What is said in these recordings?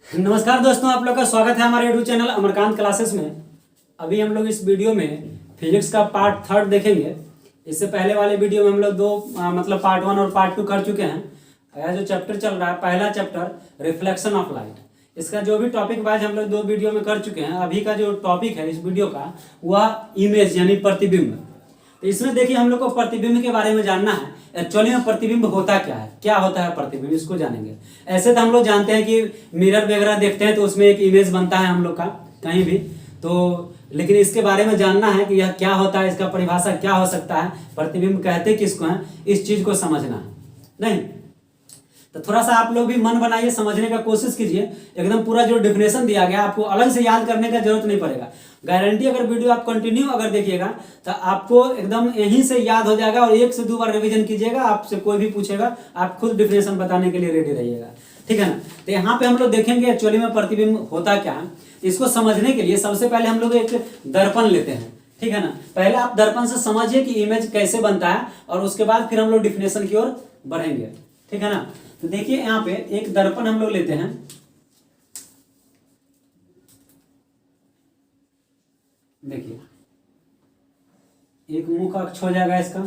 नमस्कार दोस्तों, आप लोग का स्वागत है हमारे यूट्यूब चैनल अमरकांत क्लासेस में। अभी हम लोग इस वीडियो में फिजिक्स का पार्ट 3 देखेंगे। इससे पहले वाले वीडियो में हम लोग मतलब पार्ट 1 और पार्ट 2 कर चुके हैं। यह जो चैप्टर चल रहा है, पहला चैप्टर रिफ्लेक्शन ऑफ लाइट, इसका जो भी टॉपिक वाइज हम लोग 2 वीडियो में कर चुके हैं। अभी का जो टॉपिक है इस वीडियो का वह इमेज यानी प्रतिबिंब। तो इसमें देखिए हम लोग को प्रतिबिंब के बारे में जानना है। एक्चुअली में प्रतिबिंब होता क्या है, क्या होता है प्रतिबिंब, इसको जानेंगे। ऐसे तो हम लोग जानते हैं कि मिरर वगैरह देखते हैं तो उसमें एक इमेज बनता है हम लोग का कहीं भी, तो लेकिन इसके बारे में जानना है कि यह क्या होता है, इसका परिभाषा क्या हो सकता है, प्रतिबिंब कहते किसको हैं, इस चीज को समझना है। नहीं तो थोड़ा सा आप लोग भी मन बनाइए, समझने का कोशिश कीजिए। एकदम पूरा जो डेफिनेशन दिया गया आपको अलग से याद करने का जरूरत नहीं पड़ेगा। गारंटी, अगर वीडियो आप कंटिन्यू अगर देखिएगा तो आपको एकदम यहीं से याद हो जाएगा और 1 से 2 बार रिवीजन कीजिएगा। आपसे कोई भी पूछेगा आप खुद डेफिनेशन बताने के लिए रेडी रहिएगा, ठीक है ना। तो यहाँ पे हम लोग देखेंगे एक्चुअली में प्रतिबिंब होता क्या है। इसको समझने के लिए सबसे पहले हम लोग एक दर्पण लेते हैं, ठीक है ना। पहले आप दर्पण से समझिए कि इमेज कैसे बनता है और उसके बाद फिर हम लोग डेफिनेशन की ओर बढ़ेंगे, ठीक है ना। तो देखिए यहाँ पे एक दर्पण हम लोग लेते हैं। देखिए एक मुंह का अक्ष हो जाएगा इसका।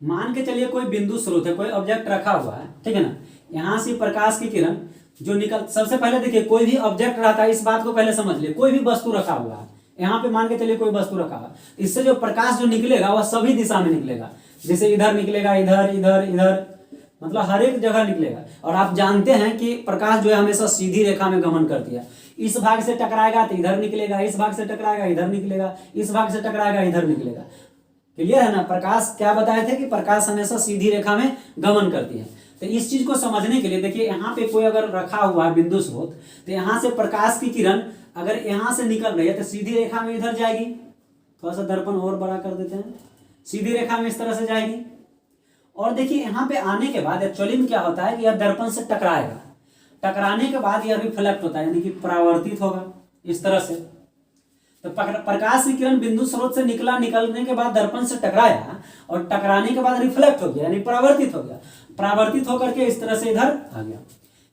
मान के चलिए कोई बिंदु स्रोत है, कोई ऑब्जेक्ट रखा हुआ है, ठीक है ना। यहां से प्रकाश की किरण जो निकल, सबसे पहले देखिए कोई भी ऑब्जेक्ट रहता है, इस बात को पहले समझ लिए। कोई भी वस्तु रखा हुआ है, यहाँ पे मान के चलिए कोई वस्तु रखा हुआ है, इससे जो प्रकाश जो निकलेगा वह सभी दिशा में निकलेगा। जैसे इधर निकलेगा, इधर इधर इधर, मतलब हर एक जगह निकलेगा। और आप जानते हैं कि प्रकाश जो है हमेशा सीधी रेखा में गमन करती है। इस भाग से टकराएगा तो इधर निकलेगा, इस भाग से टकराएगा इधर निकलेगा, इस भाग से टकराएगा इधर निकलेगा। क्लियर है ना। प्रकाश क्या बताए थे कि प्रकाश हमेशा सीधी रेखा में गमन करती है। तो इस चीज को समझने के लिए देखिए यहाँ पे कोई अगर रखा हुआ है बिंदु स्रोत, तो यहाँ से प्रकाश की किरण अगर यहाँ से निकल रही है तो सीधी रेखा में इधर जाएगी। थोड़ा सा दर्पण और बड़ा कर देते हैं, सीधी रेखा में इस तरह से जाएगी। और देखिए यहाँ पे आने के बाद एक्चुअली में क्या होता है कि यह दर्पण से टकराएगा। टकराने के बाद यह रिफ्लेक्ट होता है, यानी कि परावर्तित होगा इस तरह से। तो प्रकाश की किरण बिंदु स्रोत से निकलने के बाद दर्पण से टकराया और टकराने के बाद रिफ्लेक्ट हो गया, यानी परावर्तित हो गया। परावर्तित होकर के इस तरह से इधर आ गया।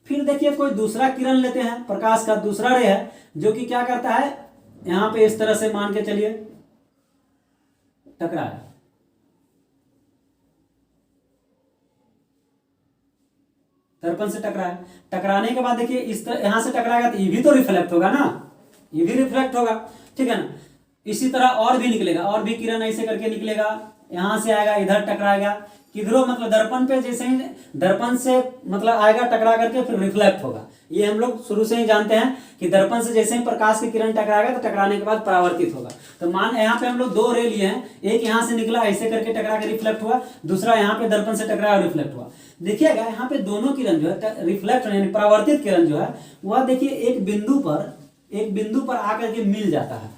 फिर देखिए कोई दूसरा किरण लेते हैं, प्रकाश का दूसरा रे है, जो कि क्या करता है, यहाँ पे इस तरह से मान के चलिए टकराया। दर्पण से टकराया, टकराने के बाद देखिए इस तरह यहां से टकराएगा तो ये भी तो रिफ्लेक्ट होगा ना, ये भी रिफ्लेक्ट होगा, ठीक है ना। इसी तरह और भी निकलेगा, और भी किरण ऐसे करके निकलेगा, यहां से आएगा इधर टकराएगा, किधरों मतलब दर्पण पे जैसे ही दर्पण से मतलब आएगा टकरा करके फिर रिफ्लेक्ट होगा। ये हम लोग शुरू से ही जानते हैं कि दर्पण से जैसे ही प्रकाश की किरण टकराएगा तो टकराने के बाद परावर्तित होगा। तो मान यहाँ पे हम लोग 2 रे लिए हैं, एक यहाँ से निकला ऐसे करके टकरा के रिफ्लेक्ट हुआ, दूसरा यहाँ पे दर्पण से टकराया और रिफ्लेक्ट हुआ। देखिएगा यहाँ पे दोनों किरण जो है रिफ्लेक्ट यानी परावर्तित किरण जो है वह देखिए एक बिंदु पर आकर के मिल जाता है।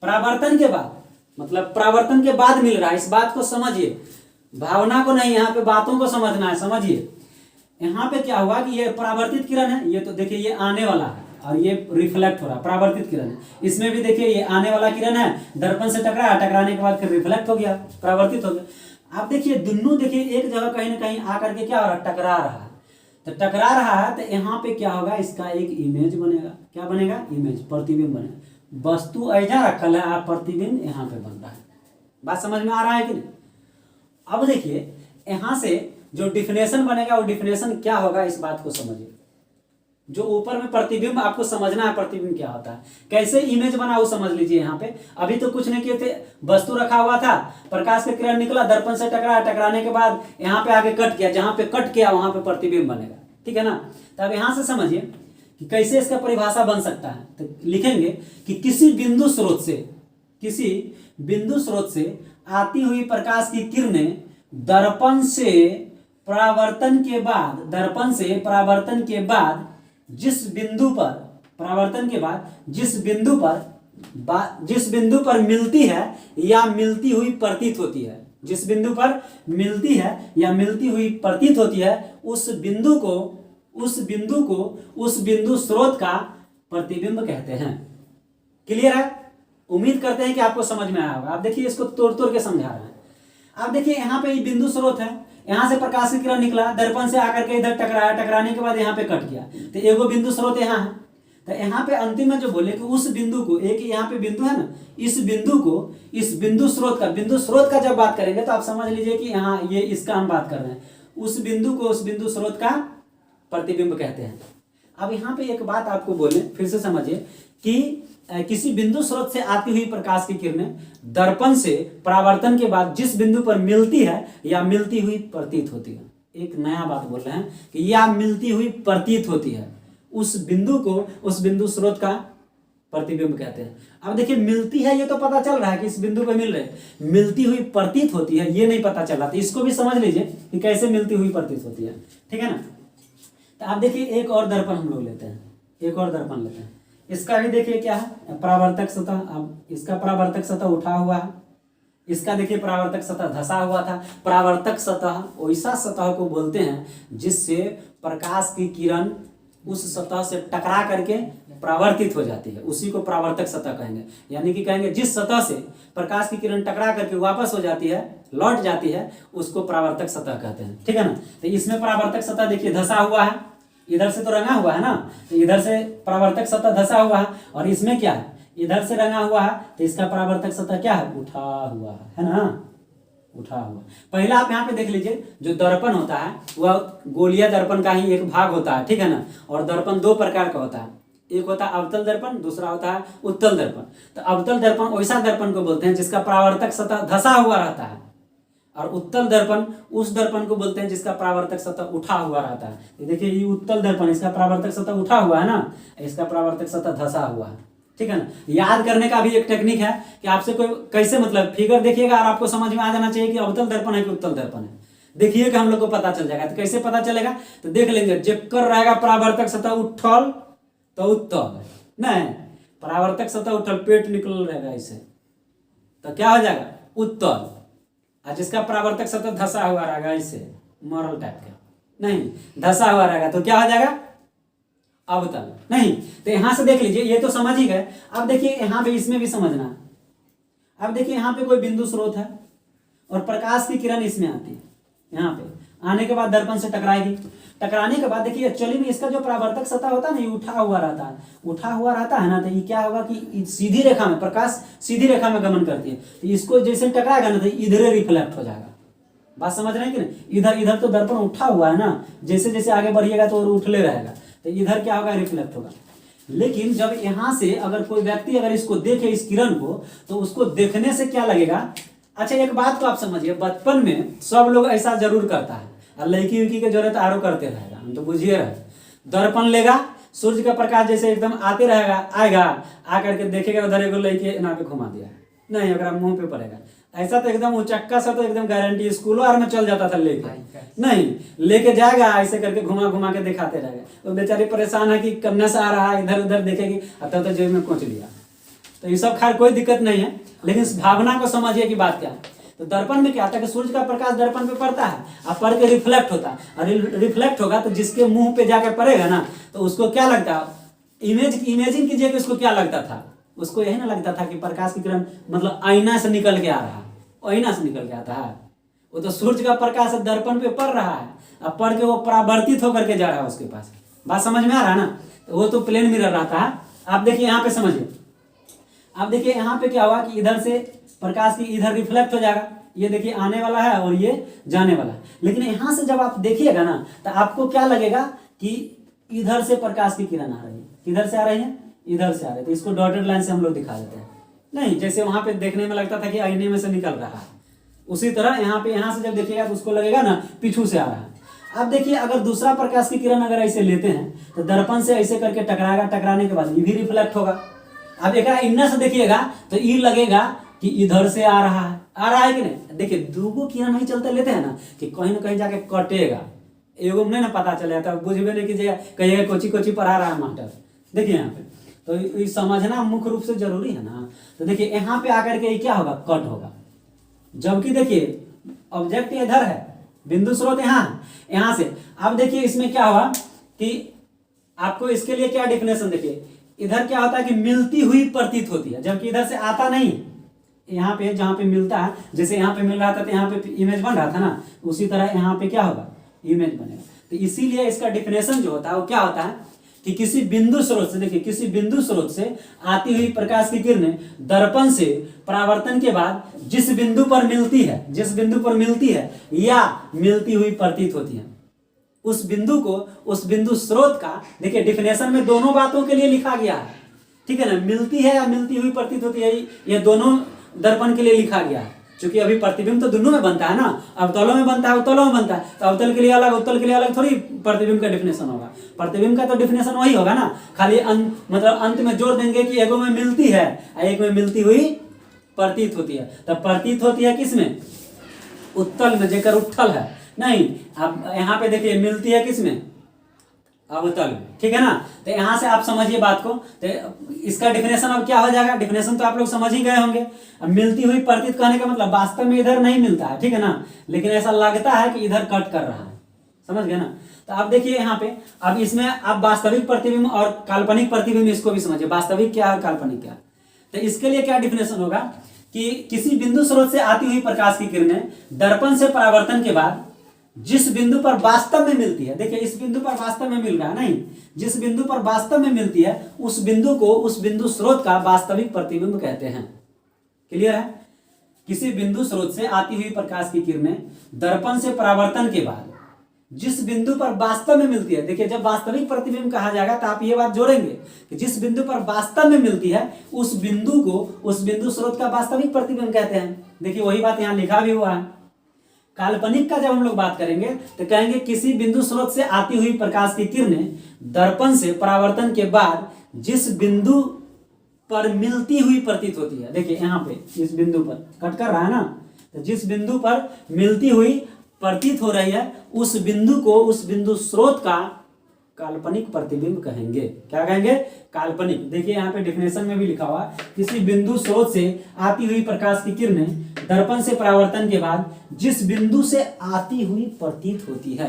परावर्तन के बाद, मतलब परावर्तन के बाद मिल रहा है, इस बात को समझिए, भावना को नहीं, यहाँ पे बातों को समझना है। समझिए यहाँ पे क्या हुआ कि ये परावर्तित किरण है, ये तो देखिए ये आने वाला है और ये रिफ्लेक्ट हो रहा है, परावर्तित किरण है। इसमें भी देखिए ये आने वाला किरण है, दर्पण से टकराया, टकराने के बाद फिर रिफ्लेक्ट हो गया, परावर्तित हो गया। आप देखिए दोनों देखिए एक जगह कहीं ना कहीं आकर के क्या हो रहा है, टकरा रहा है। तो टकरा रहा है तो यहाँ पे क्या होगा, इसका एक इमेज बनेगा। क्या बनेगा, इमेज, प्रतिबिंब बनेगा। वस्तु ऐसा रखल है, आप प्रतिबिंब यहाँ पे बन रहा है। बात समझ में आ रहा है कि नहीं। अब देखिए यहां से जो डिफिनेशन बनेगा वो डिफिनेशन क्या होगा, इस बात को समझिए। जो ऊपर में प्रतिबिंब आपको समझना है, प्रतिबिंब क्या होता है, कैसे इमेज बना वो समझ लीजिए। यहाँ पे अभी तो कुछ नहीं किए थे, वस्तु रखा हुआ था, प्रकाश का किरण निकला, दर्पण से टकराया, टकराने के बाद यहाँ पे आगे कट किया, जहां पे कट किया वहां पे प्रतिबिंब बनेगा, ठीक है ना। तो अब यहां से समझिए कि कैसे इसका परिभाषा बन सकता है। तो लिखेंगे कि किसी बिंदु स्रोत से आती हुई प्रकाश की किरणें दर्पण से परावर्तन के बाद जिस बिंदु पर मिलती है या मिलती हुई प्रतीत होती है, जिस बिंदु पर मिलती है या मिलती हुई प्रतीत होती है, उस बिंदु स्रोत का प्रतिबिंब कहते हैं। क्लियर है। उम्मीद करते हैं कि आपको समझ में आया होगा। आप देखिए इसको तोड़ तोड़ के समझा रहे हैं। आप देखिए यहाँ पे बिंदु स्रोत है, यहाँ से प्रकाश की किरण निकला, दर्पण से आकर के इधर टकराया, टकराने के बाद यहाँ पे कट गया, तो एगो बिंदु स्रोत यहाँ है। तो यहाँ पे अंतिम में जो बोले कि उस बिंदु को, एक यहाँ पे बिंदु है ना, इस बिंदु को, इस बिंदु स्रोत का जब बात करेंगे तो आप समझ लीजिए कि यहाँ ये इसका हम बात कर रहे हैं, उस बिंदु को उस बिंदु स्रोत का प्रतिबिंब कहते हैं। अब यहाँ पे एक बात आपको बोले, फिर से समझिए कि किसी बिंदु स्रोत से आती हुई प्रकाश की किरणें दर्पण से परावर्तन के बाद जिस बिंदु पर मिलती है या मिलती हुई प्रतीत होती है, एक नया बात बोल रहे हैं कि या मिलती हुई प्रतीत होती है, उस बिंदु को उस बिंदु स्रोत का प्रतिबिंब कहते हैं। अब देखिए मिलती है ये तो पता चल रहा है कि इस बिंदु पे मिल रहे हैं, मिलती हुई प्रतीत होती है ये नहीं पता चल रहा, तो इसको भी समझ लीजिए कि कैसे मिलती हुई प्रतीत होती है, ठीक है ना। तो आप देखिए एक और दर्पण हम लोग लेते हैं, एक और दर्पण लेते हैं, इसका भी देखिए क्या है, परावर्तक सतह। अब इसका परावर्तक सतह उठा हुआ है, इसका देखिए परावर्तक सतह धसा हुआ था। परावर्तक सतह वैसा सतह को बोलते हैं जिससे प्रकाश की किरण उस सतह से टकरा करके परावर्तित हो जाती है, उसी को परावर्तक सतह कहेंगे। यानी कि कहेंगे जिस सतह से प्रकाश की किरण टकरा करके वापस हो जाती है, लौट जाती है, उसको परावर्तक सतह कहते हैं, ठीक है ना। तो इसमें परावर्तक सतह देखिए धसा हुआ है, इधर से तो रंगा हुआ है ना, तो इधर से परावर्तक सतह धसा हुआ है, और इसमें क्या है, इधर से रंगा हुआ है, तो इसका परावर्तक सतह क्या है, उठा हुआ है ना, उठा हुआ। पहला आप यहाँ पे देख लीजिए, जो दर्पण होता है वह गोलीय दर्पण का ही एक भाग होता है, ठीक है ना। और दर्पण दो प्रकार का होता है, एक होता है अवतल दर्पण, दूसरा होता है उत्तल दर्पण। तो अवतल दर्पण वैसा दर्पण को बोलते हैं जिसका परावर्तक सतह धसा हुआ रहता है, और उत्तल दर्पण उस दर्पण को बोलते हैं जिसका परावर्तक सतह उठा हुआ रहता है। ये देखिए ये उत्तल दर्पण, इसका परावर्तक सतह उठा हुआ है ना, इसका परावर्तक सतह धसा हुआ है, ठीक है ना। याद करने का भी एक टेक्निक है कि आपसे कोई कैसे मतलब फिगर देखिएगा और आपको समझ में आ जाना चाहिए कि अवतल दर्पण है कि उत्तल दर्पण है, देखिए कि हम लोग को पता चल जाएगा। तो कैसे पता चलेगा, तो देख लेंगे, जेकर रहेगा परावर्तक सतह उठल तो उत्तल, नहीं परावर्तक सतह उठल पेट निकल रहेगा इसे, तो क्या हो जाएगा उत्तल। और जिसका परावर्तक सतह धसा हुआ रहेगा इसे, मॉरल टाइप का, नहीं धसा हुआ रहेगा तो क्या हो जाएगा अवतल, नहीं। तो यहां से देख लीजिए, ये तो समझ ही गए। अब देखिए यहाँ पे इसमें भी समझना है। अब देखिए यहाँ पे कोई बिंदु स्रोत है और प्रकाश की किरण इसमें आती है, यहाँ पे आने के बाद दर्पण से टकराएगी, टकराने के बाद देखिए एक्चुअली में इसका जो परावर्तक सतह होता है ना, ये उठा हुआ रहता है, उठा हुआ रहता है ना, तो ये क्या होगा कि सीधी रेखा में, प्रकाश सीधी रेखा में गमन करती है, तो इसको जैसे टकराएगा ना तो इधर रिफ्लेक्ट हो जाएगा। बात समझ रहे हैं कि नहीं, इधर इधर तो दर्पण उठा हुआ है ना, जैसे जैसे आगे बढ़िएगा तो उठले रहेगा, तो इधर क्या होगा रिफ्लेक्ट होगा। लेकिन जब यहाँ से अगर कोई व्यक्ति अगर इसको देखे इस किरण को, तो उसको देखने से क्या लगेगा। अच्छा एक बात को आप समझिए, बचपन में सब लोग ऐसा जरूर करता है, और लड़की उड़की की जरूरत आरो करते रहेगा, हम तो बुझिए रहे, दर्पण लेगा, सूर्य का प्रकाश जैसे एकदम आते रहेगा, आएगा, आकर के देखेगा उधर एगो लड़की ना पे घुमा दिया, नहीं अगर मुंह पे पड़ेगा, ऐसा तो एकदम उचक्का सा तो एकदम गारंटी स्कूलों और में चल जाता था लेके, नहीं लेके जाएगा, ऐसे करके घुमा घुमा के दिखाते रहेगा, तो बेचारी परेशान है कि कन्या से आ रहा है, इधर उधर देखेगी, अब तो जेब में कोच लिया। तो ये सब खैर कोई दिक्कत नहीं है, लेकिन इस भावना को समझिए कि बात क्या है। तो दर्पण में क्या होता है कि सूर्य का प्रकाश दर्पण पे पड़ता है, अब पड़ के रिफ्लेक्ट होता है, और रिफ्लेक्ट होगा तो जिसके मुंह पे जाके पड़ेगा ना, तो उसको क्या लगता है, इमेजिन कीजिए कि उसको क्या लगता था, उसको यही ना लगता था कि प्रकाश की किरण मतलब आईना से निकल के आ रहा है, आईना से निकल के आता है, वो तो सूर्य का प्रकाश दर्पण पे पड़ रहा है, अब पढ़ के वो परावर्तित होकर के जा रहा है उसके पास। बात समझ में आ रहा है ना, तो वो तो प्लेन मिरर रहता है। आप देखिए यहाँ पे समझिए, आप देखिए यहाँ पे क्या हुआ कि इधर से प्रकाश की इधर रिफ्लेक्ट हो जाएगा, ये देखिए आने वाला है और ये जाने वाला है। लेकिन यहाँ से जब आप देखिएगा ना तो आपको क्या लगेगा कि इधर से प्रकाश की किरण आ रही है, किधर से आ रही है, इधर से आ रही है, तो इसको डॉटेड लाइन से हम लोग दिखा देते हैं, नहीं जैसे वहां पे देखने में लगता था कि आईने में से निकल रहा है, उसी तरह यहाँ पे यहाँ से जब देखिएगा तो उसको लगेगा ना पीछू से आ रहा है। अब देखिए अगर दूसरा प्रकाश की किरण अगर ऐसे लेते हैं तो दर्पण से ऐसे करके टकराएगा, टकराने के बाद ये भी रिफ्लेक्ट होगा। अब एक इन्ना से देखिएगा तो ये लगेगा कि इधर से आ रहा है कि नहीं। देखिए दूगो किरण नहीं चलते लेते हैं ना कि कहीं ना कहीं जाके कटेगा, एगो नहीं ना पता चले तो बुझबे नहीं कीजिएगा, कहिएगा कोची कोची पढ़ा रहा है मास्टर। देखिए यहाँ पे तो ये समझना मुख्य रूप से जरूरी है ना। तो देखिए यहाँ पे आकर के क्या होगा, कट होगा, जबकि देखिए ऑब्जेक्ट इधर है, बिंदु स्रोत यहाँ से। अब देखिए इसमें क्या हुआ कि आपको इसके लिए क्या डेफिनेशन देखिए, इधर क्या होता है कि मिलती हुई प्रतीत होती है, जबकि इधर से आता नहीं, यहाँ पे जहाँ पे मिलता है, जैसे यहाँ पे मिल रहा था तो यहाँ पे इमेज बन रहा था ना, उसी तरह यहाँ पे क्या होगा, इमेज बनेगा। तो इसीलिए इसका डिफिनेशन जो होता है वो क्या होता है कि किसी बिंदु स्रोत से, देखिए किसी बिंदु स्रोत से आती हुई प्रकाश की किरणें दर्पण से परावर्तन के बाद जिस बिंदु पर मिलती है, जिस बिंदु पर मिलती है या मिलती हुई प्रतीत होती है, उस बिंदु को, उस बिंदु स्रोत का, देखिए डिफिनेशन में दोनों बातों के लिए लिखा गया है, ठीक है ना, मिलती है या मिलती हुई प्रतीत होती है, ये दोनों दर्पण के लिए लिखा गया है। क्योंकि अभी प्रतिबिंब तो दोनों में बनता है ना, अवतलों में बनता है, उत्तलों में बनता है, तो अवतल के लिए अलग, उत्तल के लिए अलग थोड़ी प्रतिबिंब का डिफिनेशन होगा। प्रतिबिंब का तो डिफिनेशन वही होगा ना, खाली मतलब अंत में जोड़ देंगे कि एगो में मिलती है, एक में मिलती हुई प्रतीत होती है। तब प्रतीत होती है किसमें, उत्तल में, जेकर उत्थल है नहीं। अब यहाँ पे देखिए मिलती है किसमें, अवतल में, ठीक है ना। तो यहाँ से आप समझिए बात को, तो इसका डिफिनेशन अब क्या हो जाएगा, डिफिनेशन तो आप लोग समझ ही गए होंगे। अब मिलती हुई प्रतीत कहने का मतलब वास्तव में इधर नहीं मिलता है, ठीक है ना, लेकिन ऐसा लगता है कि इधर कट कर रहा है, समझ गए ना। तो आप देखिए यहाँ पे, अब इसमें आप वास्तविक प्रतिबिंब और काल्पनिक प्रतिबिंब इसको भी समझिए, वास्तविक क्या है और काल्पनिक क्या है। तो इसके लिए क्या डिफिनेशन होगा कि किसी बिंदु स्रोत से आती हुई प्रकाश की किरणें दर्पण से परावर्तन के बाद जिस बिंदु पर वास्तव में मिलती है, देखिए इस बिंदु पर वास्तव में मिल रहा है नहीं, जिस बिंदु पर वास्तव में मिलती है उस बिंदु को, उस बिंदु स्रोत का वास्तविक प्रतिबिंब कहते हैं। क्लियर है। किसी बिंदु स्रोत से आती हुई प्रकाश की किरणें दर्पण से परावर्तन के बाद जिस बिंदु पर वास्तव में मिलती है, देखिए जब वास्तविक प्रतिबिंब कहा जाएगा तो आप ये बात जोड़ेंगे कि जिस बिंदु पर वास्तव में मिलती है उस बिंदु को, उस बिंदु स्रोत का वास्तविक प्रतिबिंब कहते हैं। देखिए वही बात यहाँ लिखा भी हुआ है। काल्पनिक का जब हम लोग बात करेंगे तो कहेंगे किसी बिंदु स्रोत से आती हुई प्रकाश की किरणें दर्पण से परावर्तन के बाद जिस बिंदु पर मिलती हुई प्रतीत होती है, देखिए यहाँ पे इस बिंदु पर कट कर रहा है ना, तो जिस बिंदु पर मिलती हुई प्रतीत हो रही है उस बिंदु को, उस बिंदु स्रोत का काल्पनिक प्रतिबिंब कहेंगे। क्या कहेंगे, काल्पनिक। देखिए यहाँ पे डिफिनेशन में भी लिखा हुआ, किसी बिंदु स्रोत से आती हुई प्रकाश की किरणें दर्पण से परावर्तन के बाद जिस बिंदु से आती हुई प्रतीत होती है।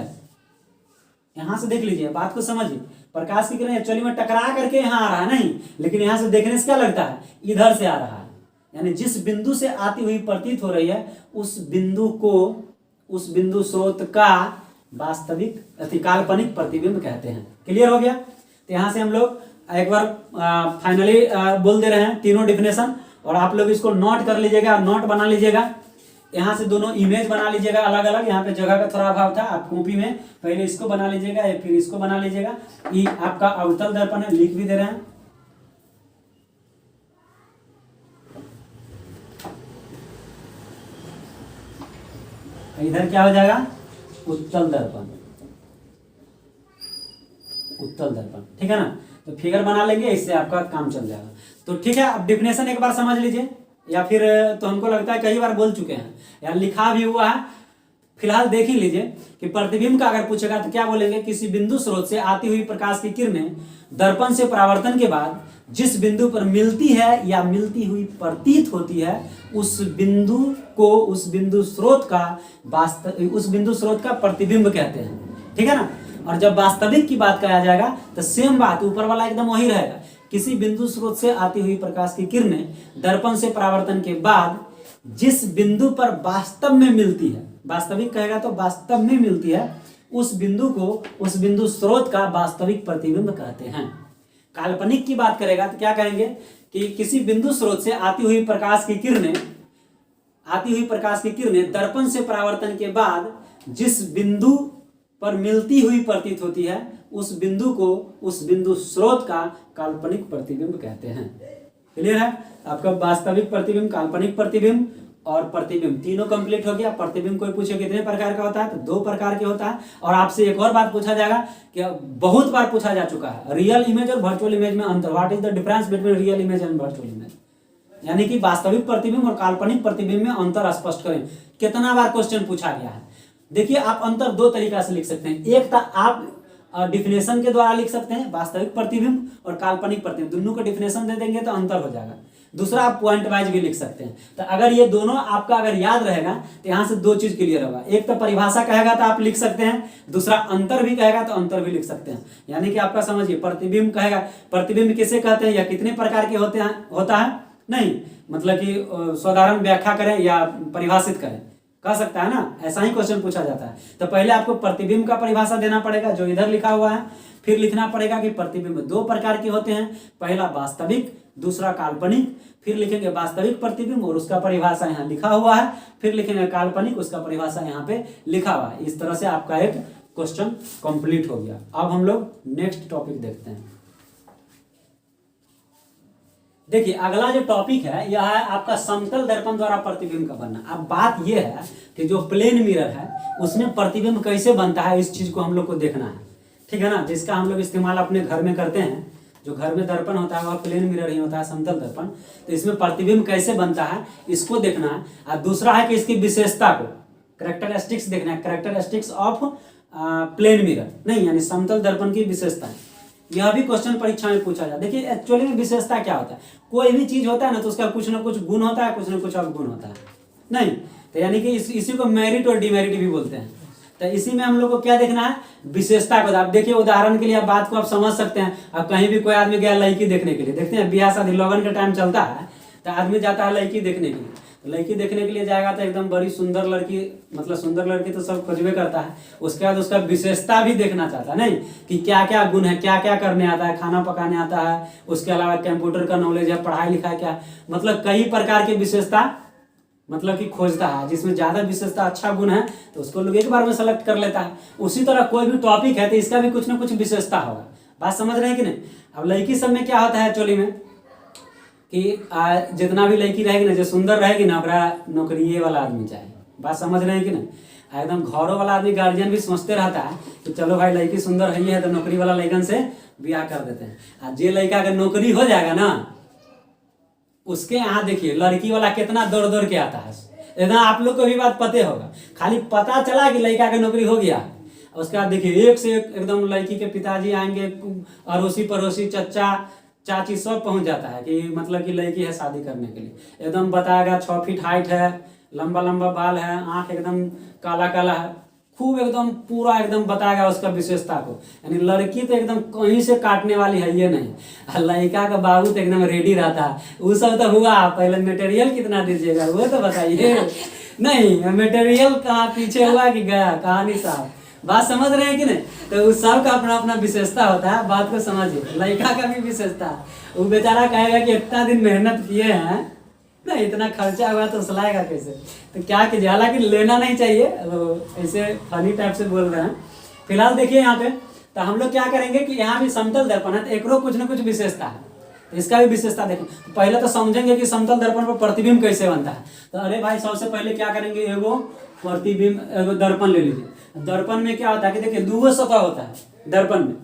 यहां से देख लीजिए, बात को समझिए, प्रकाश की किरण एक्चुअली में टकरा करके यहाँ आ रहा है नहीं, लेकिन यहां से देखने से क्या लगता है, इधर से आ रहा है। यानी जिस बिंदु से आती हुई प्रतीत हो रही है उस बिंदु को, उस बिंदु स्रोत का वास्तविक काल्पनिक प्रतिबिंब कहते हैं। क्लियर हो गया। तो यहाँ से हम लोग एक बार फाइनली बोल दे रहे हैं तीनों डिफिनेशन, और आप लोग इसको नोट कर लीजिएगा, नोट बना लीजिएगा। यहाँ से दोनों इमेज बना लीजिएगा अलग अलग, यहाँ पे जगह का थोड़ा अभाव था, आप कॉपी में पहले इसको बना लीजिएगा या फिर इसको बना लीजिएगा। ये आपका अवतल दर्पण है, लिख भी दे रहे हैं। इधर क्या हो जाएगा, उत्तल दर्पण, उत्तल दर्पण, ठीक है ना। तो फिगर बना लेंगे, इससे आपका काम चल जाएगा। तो ठीक है, अब डिफिनेशन एक बार समझ लीजिए, या फिर तो हमको लगता है कई बार बोल चुके हैं या लिखा भी हुआ है। फिलहाल देख ही लीजिए कि प्रतिबिंब का अगर पूछेगा तो क्या बोलेंगे, किसी बिंदु स्रोत से आती हुई प्रकाश की किरणें दर्पण से परावर्तन के बाद जिस बिंदु पर मिलती है या मिलती हुई प्रतीत होती है उस बिंदु को, उस बिंदु स्रोत का प्रतिबिंब कहते हैं। ठीक है ना। और जब वास्तविक की बात कहा जाएगा तो सेम बात, ऊपर वाला एकदम वही रहेगा। किसी बिंदु स्रोत से आती हुई प्रकाश की किरणें दर्पण से परावर्तन के बाद जिस बिंदु पर वास्तव में मिलती है, वास्तविक कहेगा तो वास्तव में मिलती है, उस बिंदु को, उस बिंदु स्रोत का वास्तविक प्रतिबिंब कहते हैं। काल्पनिक की बात करेगा तो क्या कहेंगे कि किसी बिंदु स्रोत से आती हुई प्रकाश की किरणें दर्पण से परावर्तन के बाद जिस बिंदु पर मिलती हुई प्रतीत होती है उस बिंदु को, उस बिंदु स्रोत का काल्पनिक प्रतिबिंब कहते हैं। क्लियर है। आपका वास्तविक प्रतिबिंब, काल्पनिक प्रतिबिंब और प्रतिबिंब तीनों कंप्लीट हो गया। प्रतिबिंब कोई पूछे कितने प्रकार का होता है तो 2 प्रकार के होता है। और आपसे एक और बात पूछा जाएगा कि बहुत बार पूछा जा चुका है, रियल इमेज और वर्चुअल इमेज में अंतर, what is the difference between real image and virtual image. यानी कि वास्तविक प्रतिबिंब और काल्पनिक प्रतिबिंब में अंतर स्पष्ट करें। कितना बार क्वेश्चन पूछा गया है। देखिए आप अंतर 2 तरीका से लिख सकते हैं। एक तो आप डिफिनेशन के द्वारा लिख सकते हैं, वास्तविक प्रतिबिंब और काल्पनिक प्रतिबिंब, दोनों को डिफिनेशन दे देंगे तो अंतर हो जाएगा। दूसरा आप पॉइंट वाइज भी लिख सकते हैं। तो अगर ये दोनों आपका अगर याद रहेगा तो यहाँ से 2 चीज क्लियर होगा। एक तो परिभाषा कहेगा तो आप लिख सकते हैं, दूसरा अंतर भी कहेगा तो अंतर भी लिख सकते हैं। यानी कि आपका समझिए, प्रतिबिंब कहेगा, प्रतिबिंब किसे कहते हैं या कितने प्रकार के होता है नहीं, मतलब कि साधारण व्याख्या करें या परिभाषित करें, कह सकता है ना, ऐसा ही क्वेश्चन पूछा जाता है। तो पहले आपको प्रतिबिंब का परिभाषा देना पड़ेगा जो इधर लिखा हुआ है, फिर लिखना पड़ेगा कि प्रतिबिंब दो प्रकार के होते हैं, पहला वास्तविक, दूसरा काल्पनिक। फिर लिखेंगे वास्तविक प्रतिबिंब और उसका परिभाषा यहाँ लिखा हुआ है, फिर लिखेंगे काल्पनिक, उसका परिभाषा यहाँ पे लिखा हुआ है। इस तरह से आपका एक क्वेश्चन कंप्लीट हो गया। अब हम लोग नेक्स्ट टॉपिक देखते हैं। देखिए अगला जो टॉपिक है यह है आपका समतल दर्पण द्वारा प्रतिबिंब का बनना। अब बात यह है कि जो प्लेन मिरर है उसमें प्रतिबिंब कैसे बनता है, इस चीज को हम लोग को देखना है, ठीक है ना, जिसका हम लोग इस्तेमाल अपने घर में करते हैं। जो घर में दर्पण होता है वह प्लेन मिरर ही होता है, समतल दर्पण। तो इसमें प्रतिबिंब कैसे बनता है इसको देखना है। और दूसरा है कि इसकी विशेषता को, कैरेक्टरिस्टिक्स देखना है, कैरेक्टरिस्टिक्स ऑफ प्लेन मिरर, नहीं यानी समतल दर्पण की विशेषता है। यह भी क्वेश्चन परीक्षा में पूछा जाता है। देखिए एक्चुअली में विशेषता क्या होता है, कोई भी चीज होता है ना तो उसका कुछ ना कुछ गुण होता है, कुछ ना कुछ अवगुण होता है, नहीं तो यानी कि इसी को मेरिट और डिमेरिट भी बोलते हैं। तो इसी में हम लोग को क्या देखना है, विशेषता को। आप देखिए उदाहरण के लिए आप बात को आप समझ सकते हैं। अब कहीं भी कोई आदमी गया लड़की देखने के लिए, देखते हैं ब्याह शादी लगन का टाइम चलता है तो आदमी जाता है लड़की देखने के लिए। तो लड़की देखने के लिए जाएगा तो एकदम बड़ी सुंदर लड़की, मतलब सुंदर लड़की तो सब खोजबे करता है, उसके बाद उसका विशेषता भी देखना चाहता है, नहीं कि क्या क्या गुण है, क्या क्या करने आता है, खाना पकाने आता है, उसके अलावा कंप्यूटर का नॉलेज है, पढ़ाई लिखाई क्या, मतलब कई प्रकार की विशेषता मतलब कि खोजता है। जिसमें ज्यादा विशेषता अच्छा गुण है तो उसको लोग एक बार में सेलेक्ट कर लेता है। उसी तरह कोई भी टॉपिक है तो इसका भी कुछ ना कुछ विशेषता होगा। बात समझ रहे हैं कि नहीं। अब लड़की सब में क्या होता है एक्चुअली में कि जितना भी लड़की रहेगी ना, जो सुंदर रहेगी ना, ओकरा नौकरी वाला आदमी चाहिए। बात समझ रहे हैं कि नहीं। एकदम घरों वाला आदमी गार्जियन भी सोचते रहता है कि चलो भाई लड़की सुंदर है तो नौकरी वाला लड़कन से ब्याह कर देते हैं। और जे लड़का अगर नौकरी हो जाएगा ना, उसके यहाँ देखिए लड़की वाला कितना दौड़ दौड़ के आता है। एकदम आप लोग को भी बात पते होगा, खाली पता चला कि लड़का का नौकरी हो गया, उसके बाद देखिए एक से एक एकदम लड़की के पिताजी आएंगे, अड़ोसी पड़ोसी चाचा चाची सब पहुंच जाता है कि मतलब कि लड़की है शादी करने के लिए। एकदम बताएगा 6 फीट हाइट है, लंबा लंबा बाल है, आंख एकदम काला काला है, खूब एकदम पूरा एकदम बताएगा उसका विशेषता को। यानी लड़की तो एकदम कहीं से काटने वाली है ये नहीं, लड़का का बाबू तो एकदम रेडी रहता है। वो सब तो हुआ, पहले मटेरियल कितना दीजिएगा वो तो बताइए। नहीं मटेरियल कहाँ पीछे हुआ कि गया, कहानी साहब। बात समझ रहे हैं कि नहीं। तो उस सब का अपना अपना विशेषता होता है, बात को समझिए। लड़का का भी विशेषता है, वो बेचारा कहेगा कि इतना दिन मेहनत किए हैं ना, इतना खर्चा हुआ तो सलाएगा कैसे। तो क्या कीजिए, हालांकि लेना नहीं चाहिए, ऐसे फनी टाइप से बोल रहे हैं। फिलहाल देखिए यहाँ पे तो हम लोग क्या करेंगे कि यहाँ भी समतल दर्पण है तो एक कुछ ना कुछ विशेषता है, तो इसका भी विशेषता देखें। तो पहले तो समझेंगे कि समतल दर्पण पर प्रतिबिंब कैसे बनता है। तो अरे भाई सबसे पहले क्या करेंगे, एगो प्रतिबिंब एगो दर्पण ले लीजिए। दर्पण में क्या होता है कि देखिए दो सतह होता है दर्पण में।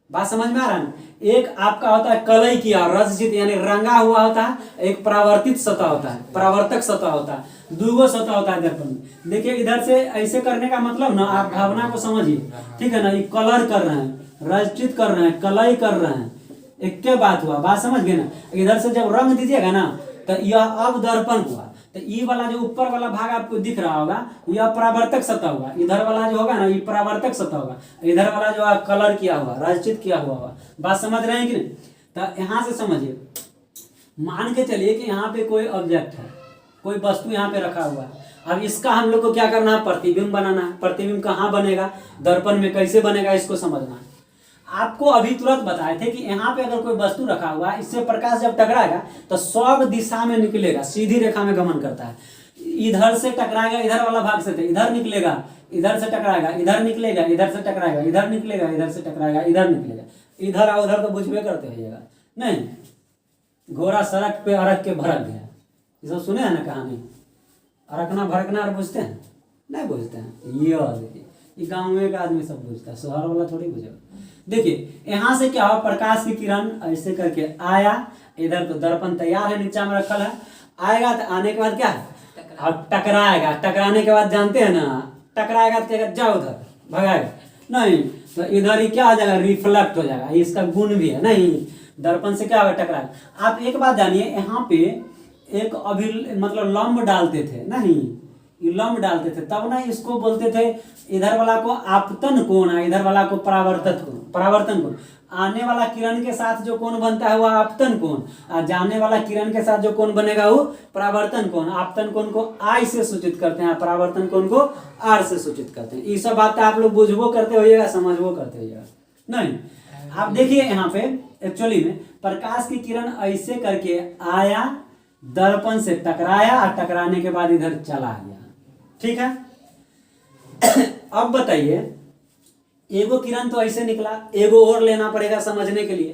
बात समझ में आ रहा है। एक आपका होता है कलई किया रसजित यानी रंगा हुआ होता है, एक परावर्तित सतह होता है, परावर्तक सतह होता है, दो सतह होता है दर्पण में। देखिए इधर से ऐसे करने का मतलब ना, आप भावना को समझिए, ठीक है ना। ये कलर कर रहे हैं, रसजित कर रहे हैं, कलई कर रहे हैं, एक क्या बात हुआ, बात समझ गए ना। इधर से जब रंग दीजिएगा ना तो यह अब दर्पण हुआ। तो ये वाला जो ऊपर वाला भाग आपको दिख रहा होगा यह परावर्तक सतह होगा, इधर वाला जो होगा ना ये परावर्तक सतह होगा, इधर वाला जो कलर किया हुआ रचित किया हुआ होगा। बात समझ रहे हैं कि नहीं। तो यहाँ से समझिए, मान के चलिए कि यहाँ पे कोई ऑब्जेक्ट है, कोई वस्तु यहाँ पे रखा हुआ है। अब इसका हम लोग को क्या करना है, प्रतिबिंब बनाना है। प्रतिबिंब कहाँ बनेगा, दर्पण में कैसे बनेगा इसको समझना है। आपको अभी तुरंत बताए थे कि यहाँ पे अगर कोई वस्तु रखा हुआ है, इससे प्रकाश जब टकराएगा तो सब दिशा में निकलेगा, सीधी रेखा में गमन करता है। इधर से टकराएगा, इधर वाला भाग से इधर निकलेगा, इधर से टकराएगा, इधर निकलेगा, इधर से टकराएगा, इधर निकलेगा, इधर से टकराएगा, इधर निकलेगा। इधर और उधर तो बुझबे करते रहिएगा। नहीं, घोड़ा सड़क पे अरक के भड़क गया, ये सब सुने हैं ना कहानी। अरकना भड़कना और बुझते हैं, नहीं बुझते हैं। ये गाँव में का आदमी सब बुझता है, शहर वाला थोड़ी बुझेगा। देखिए यहाँ से क्या हुआ, प्रकाश की किरण ऐसे करके आया, इधर तो दर्पण तैयार है, नीचा में रखल है। आएगा तो आने के बाद क्या है, अब टकराएगा, टकराने के बाद जानते हैं ना, टकराएगा तो क्या, जाओ उधर भगाएगा नहीं, तो इधर ही क्या हो जाएगा, रिफ्लेक्ट हो जाएगा। इसका गुण भी है, नहीं दर्पण से क्या होगा, टकराएगा। आप एक बात जानिए, यहाँ पे एक अभी मतलब लंब डालते थे, नहीं ये लंब डालते थे तब ना इसको बोलते थे, इधर वाला को आपतन कोण है, इधर वाला को परावर्तन कोण। आने वाला किरण के साथ जो कोण बनता है वह आपतन कोण, और जाने वाला किरण के साथ जो कोण बनेगा वो परावर्तन कोण। आपतन कोण को आई से सूचित करते हैं, परावर्तन कोण को आर से सूचित करते हैं। ये सब बातें आप लोग बुझबो करते होइएगा, समझबो करते होइएगा। नहीं, आप देखिए यहाँ पे एक्चुअली में प्रकाश की किरण ऐसे करके आया, दर्पण से टकराया, और टकराने के बाद इधर चला गया। ठीक है, अब बताइए, एगो किरण तो ऐसे निकला, एगो और लेना पड़ेगा समझने के लिए।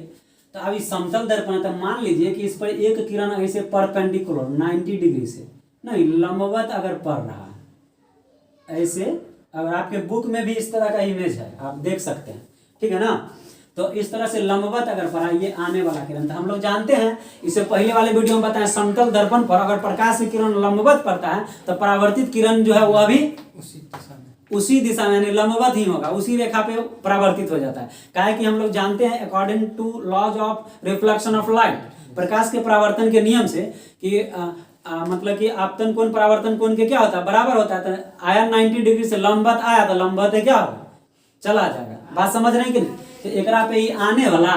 तो अभी समतल दर्पण है, तो मान लीजिए कि इस पर एक किरण ऐसे परपेंडिकुलर 90 डिग्री से, नहीं लंबवत अगर पड़ रहा है ऐसे, अगर आपके बुक में भी इस तरह का इमेज है आप देख सकते हैं, ठीक है ना। तो इस तरह से लंबवत अगर पड़ा, ये आने वाला किरण, तो हम लोग जानते हैं, इससे पहले वाले वीडियो में बताएं, समतल दर्पण पर अगर प्रकाश की किरण लंबवत पड़ता है तो परावर्तित किरण जो है वह भी उसी दिशा में यानी लंबवत ही होगा, उसी रेखा पे परावर्तित हो जाता है। काहे कि हम लोग जानते हैं according to laws of reflection of light, प्रकाश के परावर्तन के नियम से कि मतलब कि आपतन कोण परावर्तन कोण के क्या होता है, बराबर होता है। तो आया 90 डिग्री से लंबवत आया तो लंबवत है क्या होगा, चला जाएगा। बात समझ रहे हैं कि नहीं। तो एकरा पे ही आने वाला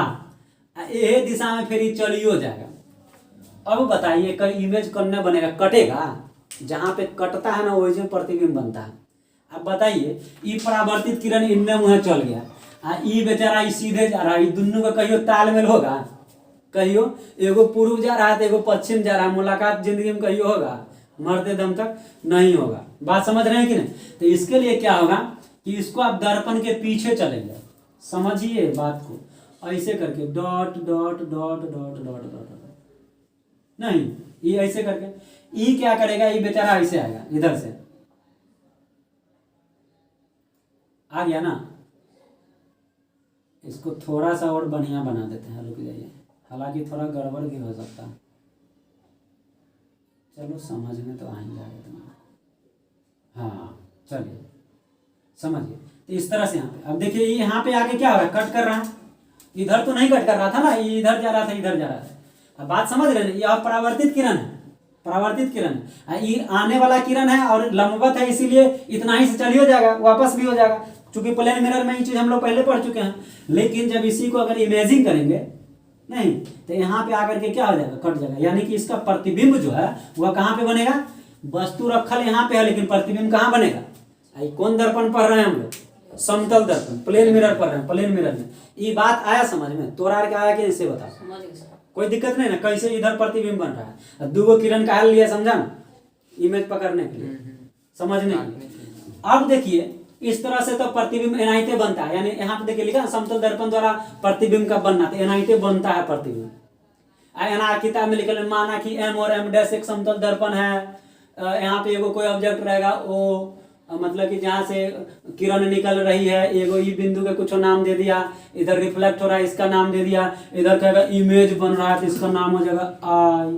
ये दिशा में फिर ही चलियो जाएगा। अब बताइए कई इमेज करने बनेगा, कटेगा, जहां पे कटता है ना वही प्रतिबिंब बनता है। अब बताइए, ये परावर्तित किरण इनमें मुँह चल गया, ई बेचारा ई सीधे जा रहा है, दोनों का कहियो तालमेल होगा, कहियो एगो पूर्व जा रहा है तो एगो पश्चिम जा रहा है, मुलाकात जिंदगी में कहियो होगा, मरते दम तक नहीं होगा। बात समझ रहे हैं कि नहीं। तो इसके लिए क्या होगा कि इसको आप दर्पण के पीछे चलेंगे, समझिए बात को, ऐसे करके dot dot dot dot dot dot, नहीं ये ऐसे करके, ई क्या करेगा, ये बेचारा ऐसे आएगा, इधर से आ गया ना। इसको थोड़ा सा और बढ़िया बना देते हैं, रुक जाइए, हालांकि थोड़ा गड़बड़ भी हो सकता है, चलो समझ में तो आ ही जाएगा तुम्हारा। हाँ चलिए समझिए। तो इस तरह से यहाँ पे, अब देखिए यहाँ पे आके क्या हो रहा है, कट कर रहा है, इधर तो नहीं कट कर रहा था ना, ये इधर जा रहा था, इधर जा रहा था। अब बात समझ रहे हैं, ये परावर्तित किरण है, परावर्तित किरण है, ये आने वाला किरण है और लंबवत है, इसीलिए इतना ही से चलिए जाएगा, वापस भी हो जाएगा, चूंकि प्लेन मिरर में ये चीज हम लोग पहले पढ़ चुके हैं। लेकिन जब इसी को अगर इमेजिंग करेंगे नहीं, तो यहाँ पे आकर के क्या हो जाएगा, कट जाएगा, यानी कि इसका प्रतिबिंब जो है वह कहाँ पे बनेगा, वस्तु रखल यहाँ पे है लेकिन प्रतिबिंब कहाँ बनेगा, कौन दर्पण पढ़ रहे हैं हम लोग, समतल दर्पण, प्लेन मिरर पढ़ रहे हैं, प्लेन मिरर में। ये बात आया समझ में, तोरा के आया कि ऐसे बता, कोई दिक्कत नहीं ना, कैसे इधर प्रतिबिंब बन रहा है, दो किरण का हल लिया, समझा ना, इमेज पकड़ने के लिए, समझने के लिए। अब देखिए इस तरह से तो प्रतिबिंब एनआईटे बनता है, यानी यहाँ पे देखिए लिखा समतल दर्पण द्वारा प्रतिबिंब का बनना, तो एनआईटे बनता है प्रतिबिंब। यहाँ किताब में लिखा माना कि एम और एम डैश एक समतल दर्पण है, यहाँ पे एगो कोई ऑब्जेक्ट रहेगा ओ, मतलब कि जहाँ से किरण निकल रही है, एगो ई बिंदु के कुछ नाम दे दिया, इधर रिफ्लेक्ट हो रहा है इसका नाम दे दिया, इधर कहेगा इमेज बन रहा है तो इसका नाम हो जाएगा आई।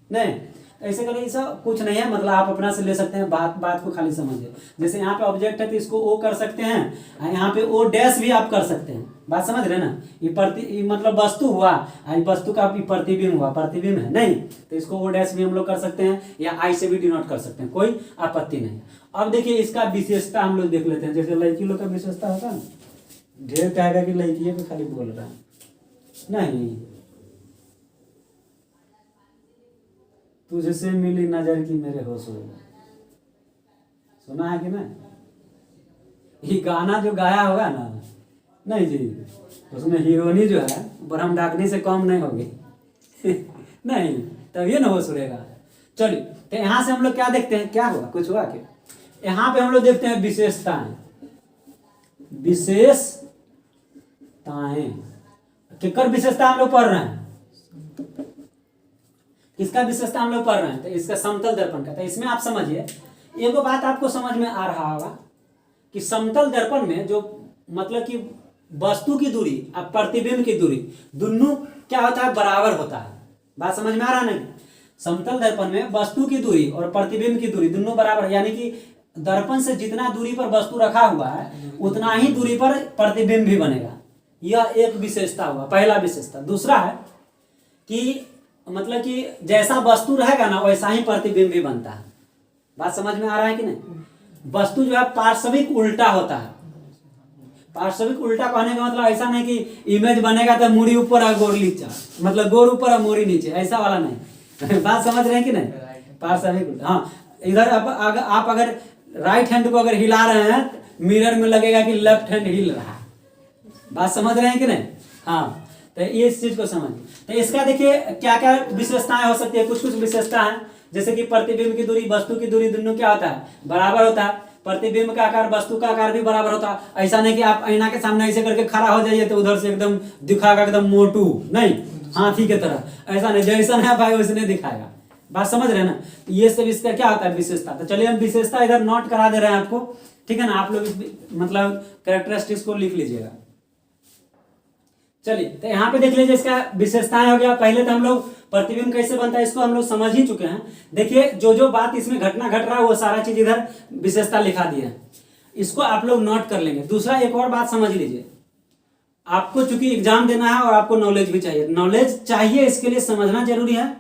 नहीं ऐसे करें, ऐसा कुछ नहीं है, मतलब आप अपना से ले सकते हैं, बात को खाली समझिए। जैसे यहाँ पे ऑब्जेक्ट है तो इसको ओ कर सकते हैं, यहाँ पे ओ डैश भी आप कर सकते हैं, बात समझ रहे ना। ये मतलब वस्तु हुआ, वस्तु का प्रतिबिंब हुआ, प्रतिबिंब है नहीं, तो इसको ओ डैश भी हम लोग कर सकते हैं, या आई से भी डिनोट कर सकते हैं, कोई आपत्ति नहीं। अब देखिए इसका विशेषता हम लोग देख लेते हैं, जैसे लड़की लोग का विशेषता होता है, ढेर कहेगा कि लड़की पे खाली बोल रहा है, नहीं, तुझसे मिली नजर की मेरे होश हो गए, सुना है कि नहीं। ये गाना जो गाया होगा ना, नहीं जी, उसमें हीरोइनी जो है ब्रह्म डाकनी से कम नहीं होगी नहीं, तभी ना होश उड़ेगा। चलिए, तो यहाँ से हम लोग क्या देखते हैं, क्या हुआ, कुछ हुआ क्या, यहाँ पे हम लोग देखते हैं विशेषताएं, विशेषताएं किसका विशेषता हम लोग पढ़ रहे हैं, किसका विशेषता हम लोग पढ़ रहे हैं, तो इसका समतल दर्पण का। तो इसमें आप समझिए, एगो बात आपको समझ में आ रहा होगा कि समतल दर्पण में जो मतलब कि वस्तु की दूरी और प्रतिबिंब की दूरी दोनों क्या होता है, बराबर होता है। बात समझ में आ रहा है नहीं। समतल दर्पण में वस्तु की दूरी और प्रतिबिंब की दूरी दोनों बराबर, यानी कि दर्पण से जितना दूरी पर वस्तु रखा हुआ है उतना ही दूरी पर प्रतिबिंब भी बनेगा। यह एक विशेषता हुआ, पहला विशेषता। दूसरा है कि मतलब कि जैसा वस्तु रहेगा ना वैसा ही प्रतिबिंब भी बनता है। बात समझ में आ रहा है कि नहीं? वस्तु जो है पार्श्विक उल्टा होता है। पार्श्विक उल्टा कहने का मतलब ऐसा नहीं कि इमेज बनेगा तो मूड़ी ऊपर और गोर नीचे, मतलब गोर ऊपर और मूड़ी नीचे, ऐसा वाला नहीं। बात समझ रहे हैं कि नहीं? पार्श्विक उल्टा। हाँ, इधर आप अगर राइट हैंड को अगर हिला रहे हैं मिरर में लगेगा कि लेफ्ट हैंड हिल रहा है। बात समझ रहे हैं कि नहीं? हाँ, तो ये इस चीज को समझिए। तो इसका देखिए क्या क्या विशेषताएं हो सकती है। कुछ कुछ विशेषता है, जैसे कि प्रतिबिंब की दूरी वस्तु की दूरी दोनों क्या होता है, बराबर होता है। प्रतिबिंब का आकार वस्तु का आकार भी बराबर होता है। ऐसा नहीं कि आप आईना के सामने ऐसे करके खड़ा हो जाइए तो उधर से एकदम दिखाएगा एकदम मोटू, नहीं, हाथी की तरह, ऐसा नहीं, जैसा है भाई वैसे दिखाएगा। बात समझ रहे हैं ना? तो ये सब इसका क्या होता है, विशेषता। तो चलिए हम विशेषता इधर नोट करा दे रहे हैं आपको, ठीक है ना? आप लोग मतलब कैरेक्टरिस्टिक्स को लिख लीजिएगा। चलिए, तो यहाँ पे देख लीजिए इसका विशेषताएं हो गया। पहले तो हम लोग प्रतिबिंब कैसे बनता है इसको हम लोग समझ ही चुके हैं। देखिए जो जो बात इसमें घटना घट रहा है वो सारा चीज इधर विशेषता लिखा दिया है, इसको आप लोग नोट कर लेंगे। दूसरा एक और बात समझ लीजिए, आपको चूंकि एग्जाम देना है और आपको नॉलेज भी चाहिए, नॉलेज चाहिए इसके लिए समझना जरूरी है,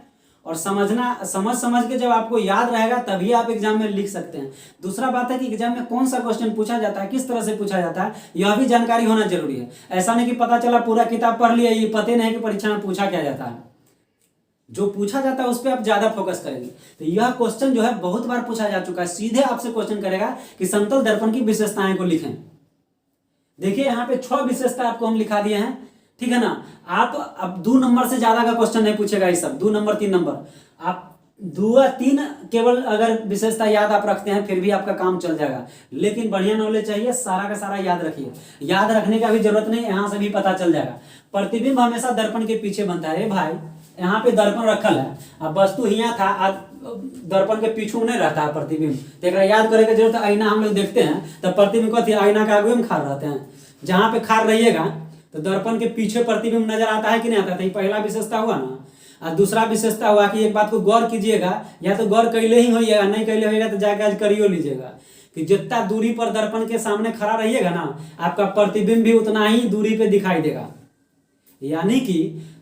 और समझ के जब आपको याद रहेगा तभी आप एग्जाम में लिख सकते हैं। दूसरा बात है कि एग्जाम में कौन सा क्वेश्चन पूछा जाता है, किस तरह से पूछा जाता है, यह भी जानकारी होना जरूरी है। ऐसा नहीं कि पता चला पूरा किताब पढ़ लिया, ये पता नहीं कि परीक्षा में पूछा क्या जाता है। जो पूछा जाता है उस पर आप ज्यादा फोकस करेंगे। तो यह क्वेश्चन जो है बहुत बार पूछा जा चुका है, सीधे आपसे क्वेश्चन करेगा कि समतल दर्पण की विशेषताएं को लिखें। देखिए यहाँ पे 6 विशेषता आपको हम लिखा दिए हैं, ठीक है ना? आप अब 2 नंबर से ज्यादा का क्वेश्चन नहीं पूछेगा, ये सब 2 नंबर 3 नंबर, आप 2 या 3 केवल अगर विशेषता याद आप रखते हैं फिर भी आपका काम चल जाएगा। लेकिन बढ़िया नॉलेज चाहिए, सारा का सारा याद रखिए। याद रखने का भी जरूरत नहीं, यहाँ से भी पता चल जाएगा। प्रतिबिंब हमेशा दर्पण के पीछे बनता है। भाई यहाँ पे दर्पण रखल है, अब वस्तु यहाँ था, दर्पण के पीछू नहीं रहता है प्रतिबिंब, तो याद करे के जरूरत है। आईना हम लोग देखते हैं तो प्रतिबिंब को आईना के आगे में खाड़ रहते हैं, जहां पे खाड़ रहिएगा तो दर्पण के पीछे प्रतिबिंब नजर आता है कि नहीं आता? तो ये पहला विशेषता हुआ ना। और दूसरा विशेषता हुआ कि एक बात को गौर कीजिएगा, या तो गौर कैले ही होइएगा, नहीं कैले होइएगा तो जाके आज करियो लीजिएगा कि जितना दूरी पर दर्पण के सामने खड़ा रहिएगा ना, आपका प्रतिबिंब भी उतना ही दूरी पे दिखाई देगा। यानी कि